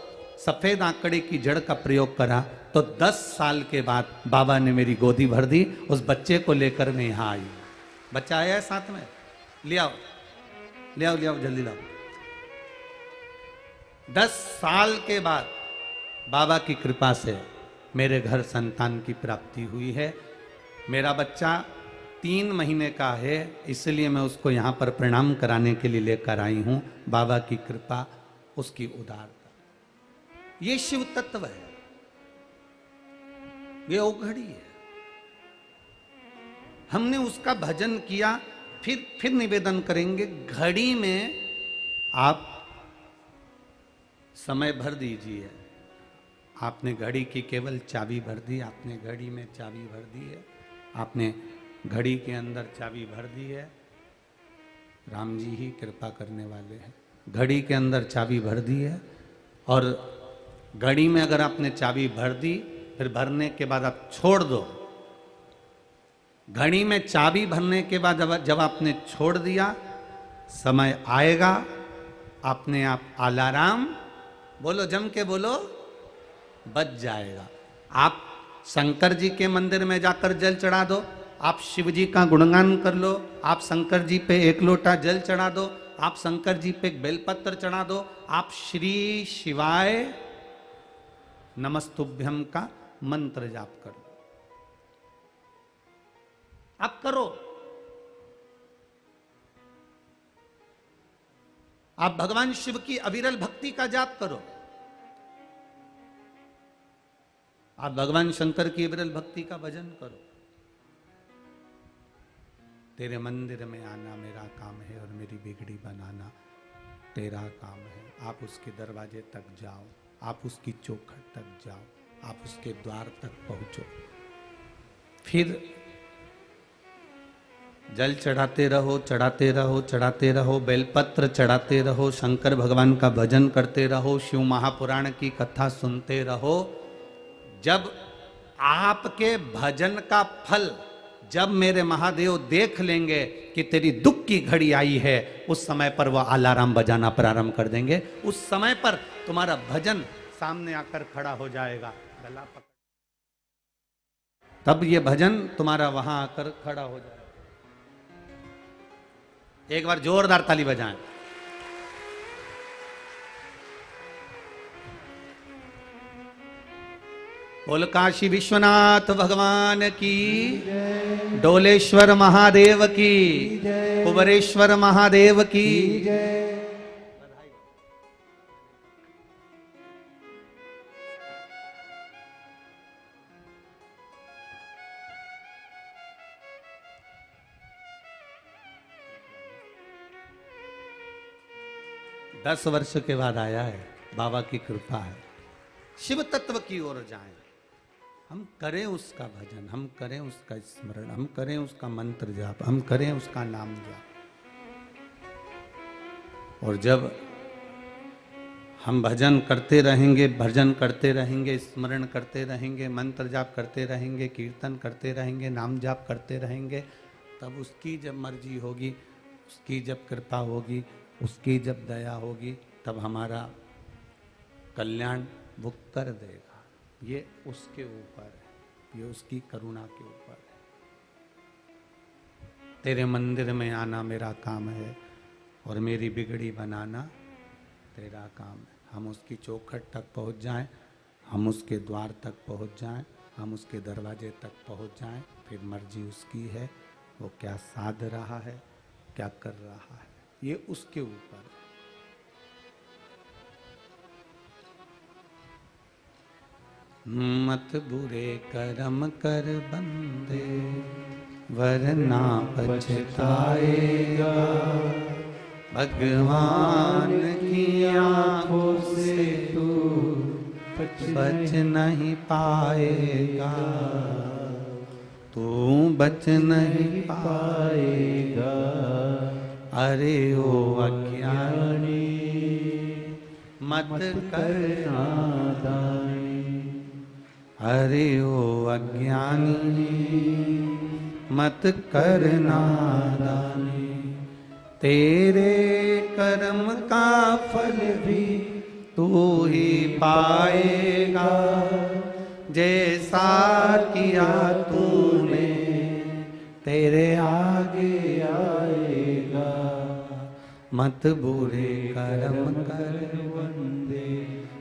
सफेद आंकड़े की जड़ का प्रयोग करा तो 10 साल के बाद बाबा ने मेरी गोदी भर दी। उस बच्चे को लेकर मैं यहाँ आई। बच्चा आया है साथ में, ले आओ ले आओ ले आओ, जल्दी लाओ। 10 साल के बाद बाबा की कृपा से मेरे घर संतान की प्राप्ति हुई है। मेरा बच्चा 3 महीने का है, इसलिए मैं उसको यहाँ पर प्रणाम कराने के लिए लेकर आई हूँ। बाबा की कृपा, उसकी उदारता, ये शिव तत्व है, ये औघड़ी है। हमने उसका भजन किया, फिर निवेदन करेंगे। घड़ी में आप समय भर दीजिए। आपने घड़ी की केवल चाबी भर दी, आपने घड़ी में चाबी भर दी है, आपने घड़ी के अंदर चाबी भर दी है। राम जी ही कृपा करने वाले हैं। घड़ी के अंदर चाबी भर दी है और घड़ी में अगर आपने चाबी भर दी, फिर भरने के बाद आप छोड़ दो। घड़ी में चाबी भरने के बाद जब आपने छोड़ दिया, समय आएगा, अपने आप अलार्म, बोलो जम के बोलो, बज जाएगा। आप शंकर जी के मंदिर में जाकर जल चढ़ा दो, आप शिव जी का गुणगान कर लो, आप शंकर जी पे 1 लोटा जल चढ़ा दो, आप शंकर जी पे एक बेलपत्र चढ़ा दो, आप श्री शिवाय नमस्तुभ्यम का मंत्र जाप कर लो। आप करो। आप भगवान शिव की अविरल भक्ति का जाप करो। आप भगवान शंकर की अविरल भक्ति का भजन करो। तेरे मंदिर में आना मेरा काम है और मेरी बिगड़ी बनाना तेरा काम है। आप उसके दरवाजे तक जाओ, आप उसकी चौखट तक जाओ, आप उसके द्वार तक पहुंचो। फिर जल चढ़ाते रहो, चढ़ाते रहो, चढ़ाते रहो, बेलपत्र चढ़ाते रहो, शंकर भगवान का भजन करते रहो, शिव महापुराण की कथा सुनते रहो। जब आपके भजन का फल जब मेरे महादेव देख लेंगे कि तेरी दुख की घड़ी आई है, उस समय पर वह अलार्म बजाना प्रारंभ कर देंगे। उस समय पर तुम्हारा भजन सामने आकर खड़ा हो जाएगा, गला पकड़, तब ये भजन तुम्हारा वहां आकर खड़ा हो जाएगा। एक बार जोरदार ताली बजाएं। बोल काशी विश्वनाथ भगवान की, डोलेश्वर महादेव की, कुबरेश्वर महादेव की। 10 वर्ष के बाद आया है, बाबा की कृपा है। शिव तत्व की ओर जाएं, हम करें उसका भजन, हम करें उसका स्मरण, हम करें उसका मंत्र जाप, हम करें उसका नाम जाप। और जब हम भजन करते रहेंगे, भजन करते रहेंगे, स्मरण करते रहेंगे, मंत्र जाप करते रहेंगे, कीर्तन करते रहेंगे, नाम जाप करते रहेंगे, तब उसकी जब मर्जी होगी, उसकी जब कृपा होगी, उसकी जब दया होगी तब हमारा कल्याण वो कर देगा। ये उसके ऊपर है, ये उसकी करुणा के ऊपर है। तेरे मंदिर में आना मेरा काम है और मेरी बिगड़ी बनाना तेरा काम है। हम उसकी चौखट तक पहुंच जाएं, हम उसके द्वार तक पहुंच जाएं, हम उसके दरवाजे तक पहुंच जाएं, फिर मर्जी उसकी है, वो क्या साध रहा है, क्या कर रहा है, ये उसके ऊपर है। मत बुरे कर्म कर बंदे वरना पछताएगा, भगवान की आंखों से तू बच नहीं पाएगा, तू बच नहीं पाएगा। अरे ओ अज्ञानी मत कर नादानी, अरे ओ अज्ञानी मत कर नादानी, तेरे कर्म का फल भी तू ही पाएगा, जैसा किया तूने तेरे आगे आएगा। मत बुरे कर्म कर बंदे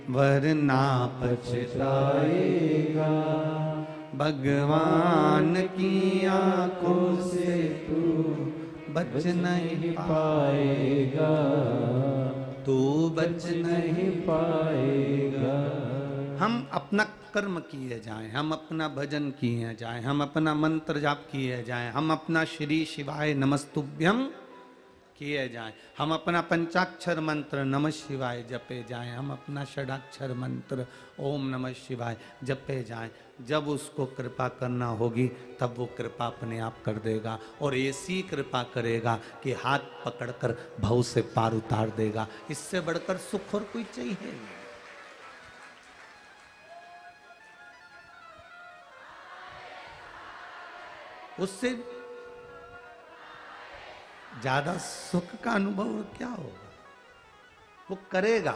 वरना पछताएगा, भगवान की आंखों से तू बच नहीं पाएगा, तू बच नहीं पाएगा। हम अपना कर्म किए जाएं, हम अपना भजन किए जाएं, हम अपना मंत्र जाप किए जाएं, हम अपना श्री शिवाय नमस्तुभ्यम किए जाएं, हम अपना पंचाक्षर मंत्र नमः शिवाय जपे जाएं, हम अपना षडाक्षर मंत्र ओम नमः शिवाय जपे जाएं। जब उसको कृपा करना होगी तब वो कृपा अपने आप कर देगा, और ऐसी कृपा करेगा कि हाथ पकड़कर भव से पार उतार देगा। इससे बढ़कर सुख और कोई चाहिए नहीं। उससे ज्यादा सुख का अनुभव क्या होगा, वो करेगा।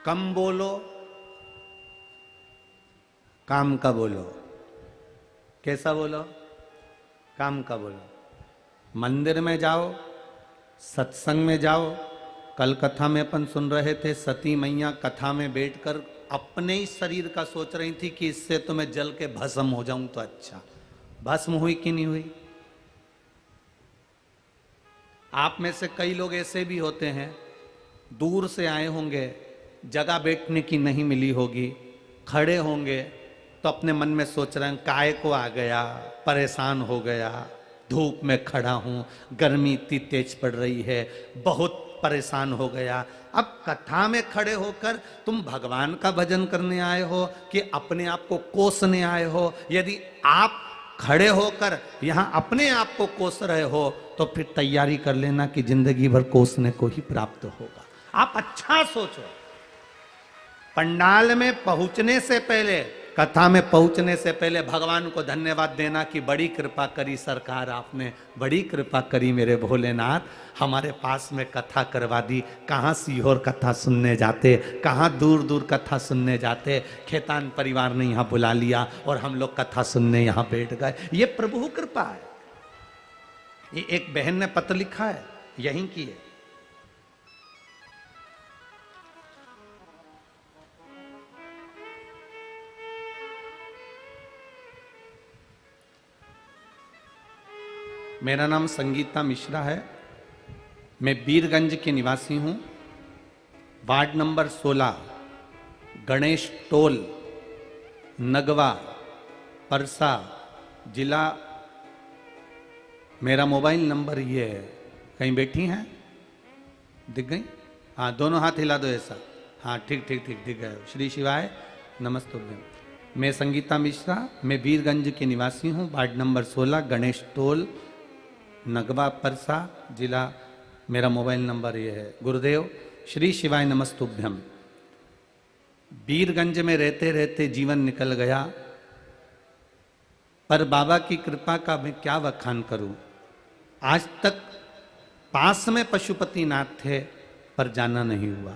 कम बोलो, काम का बोलो। कैसा बोलो? काम का बोलो। मंदिर में जाओ, सत्संग में जाओ। कल कथा में अपन सुन रहे थे, सती मैया कथा में बैठकर अपने ही शरीर का सोच रही थी कि इससे तो मैं जल के भस्म हो जाऊं तो अच्छा। भस्म हुई कि नहीं हुई? आप में से कई लोग ऐसे भी होते हैं, दूर से आए होंगे, जगह बैठने की नहीं मिली होगी, खड़े होंगे तो अपने मन में सोच रहे हैं काय को आ गया, परेशान हो गया, धूप में खड़ा हूं, गर्मी इतनी तेज पड़ रही है, बहुत परेशान हो गया। अब कथा में खड़े होकर तुम भगवान का भजन करने आए हो कि अपने आप को कोसने आए हो? यदि आप खड़े होकर यहां अपने आप को कोस रहे हो तो फिर तैयारी कर लेना कि जिंदगी भर कोसने को ही प्राप्त होगा। आप अच्छा सोचो। पंडाल में पहुंचने से पहले, कथा में पहुंचने से पहले भगवान को धन्यवाद देना कि बड़ी कृपा करी सरकार, आपने बड़ी कृपा करी मेरे भोलेनाथ, हमारे पास में कथा करवा दी। कहाँ सीहोर कथा सुनने जाते, कहाँ दूर दूर कथा सुनने जाते, खेतान परिवार ने यहाँ बुला लिया और हम लोग कथा सुनने यहाँ बैठ गए। ये प्रभु कृपा है। ये एक बहन ने पत्र लिखा है, यहीं की है। मेरा नाम संगीता मिश्रा है, मैं बीरगंज के निवासी हूँ, ward number 16, Ganesh toll, Nagwa, Parsa जिला। मेरा मोबाइल नंबर ये है। कहीं बैठी हैं? दिख गई? हाँ, दोनों हाथ हिला दो ऐसा। हाँ, ठीक ठीक ठीक दिख गए। श्री शिवाय नमस्तुभ्यम। मैं संगीता मिश्रा, मैं बीरगंज के निवासी हूँ, ward number 16, Ganesh toll, Nagwa, Parsa जिला। मेरा मोबाइल नंबर ये है। गुरुदेव श्री शिवाय नमस्तुभ्यम। बीरगंज में रहते रहते जीवन निकल गया। पर बाबा की कृपा का मैं क्या बखान करूं। आज तक पास में पशुपतिनाथ थे पर जाना नहीं हुआ।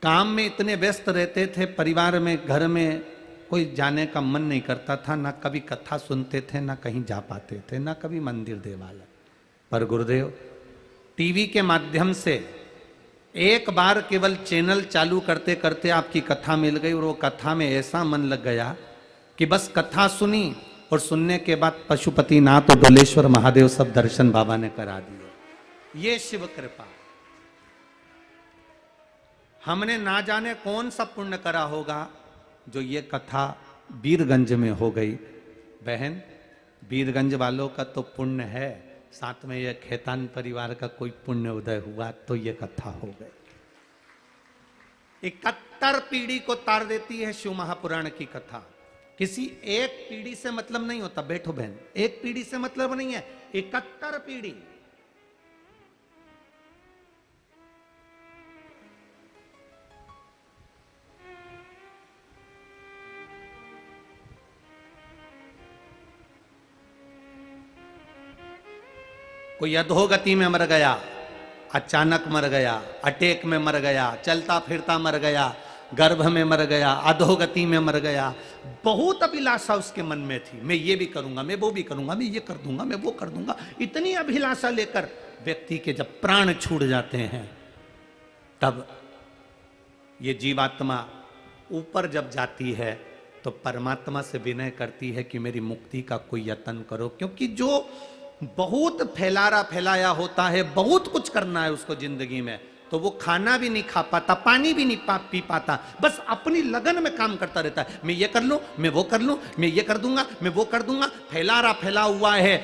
काम में इतने व्यस्त रहते थे, परिवार में, घर में कोई जाने का मन नहीं करता था, ना कभी कथा सुनते थे, ना कहीं जा पाते थे, ना कभी मंदिर देवालय। पर गुरुदेव टीवी के माध्यम से एक बार केवल चैनल चालू करते करते आपकी कथा मिल गई और वो कथा में ऐसा मन लग गया कि बस कथा सुनी और सुनने के बाद पशुपतिनाथ और डोलेश्वर महादेव सब दर्शन बाबा ने करा दिए। ये शिव कृपा। हमने ना जाने कौन सा पुण्य करा होगा जो ये कथा वीरगंज में हो गई। बहन, वीरगंज वालों का तो पुण्य है, साथ में यह खेतान परिवार का कोई पुण्य उदय हुआ तो ये कथा हो गई। 71 पीढ़ी को तार देती है शिव महापुराण की कथा। किसी एक पीढ़ी से मतलब नहीं होता। बैठो बहन, एक पीढ़ी से मतलब नहीं है, 71 पीढ़ी। कोई अधोगति में मर गया, अचानक मर गया, अटैक में मर गया, चलता फिरता मर गया, गर्भ में मर गया, अधोगति में मर गया। बहुत अभिलाषा उसके मन में थी, मैं ये भी करूंगा, मैं वो भी करूंगा, मैं ये कर दूंगा, मैं वो कर दूंगा। इतनी अभिलाषा लेकर व्यक्ति के जब प्राण छूट जाते हैं तब ये जीवात्मा ऊपर जब जाती है तो परमात्मा से विनय करती है कि मेरी मुक्ति का कोई यत्न करो। क्योंकि जो बहुत फैलाया होता है, बहुत कुछ करना है उसको जिंदगी में, तो वो खाना भी नहीं खा पाता, पानी भी नहीं पी पाता, बस अपनी लगन में काम करता रहता है। मैं ये कर लूं, मैं वो कर लूं, मैं ये कर दूंगा, मैं वो कर दूंगा। फैला हुआ है।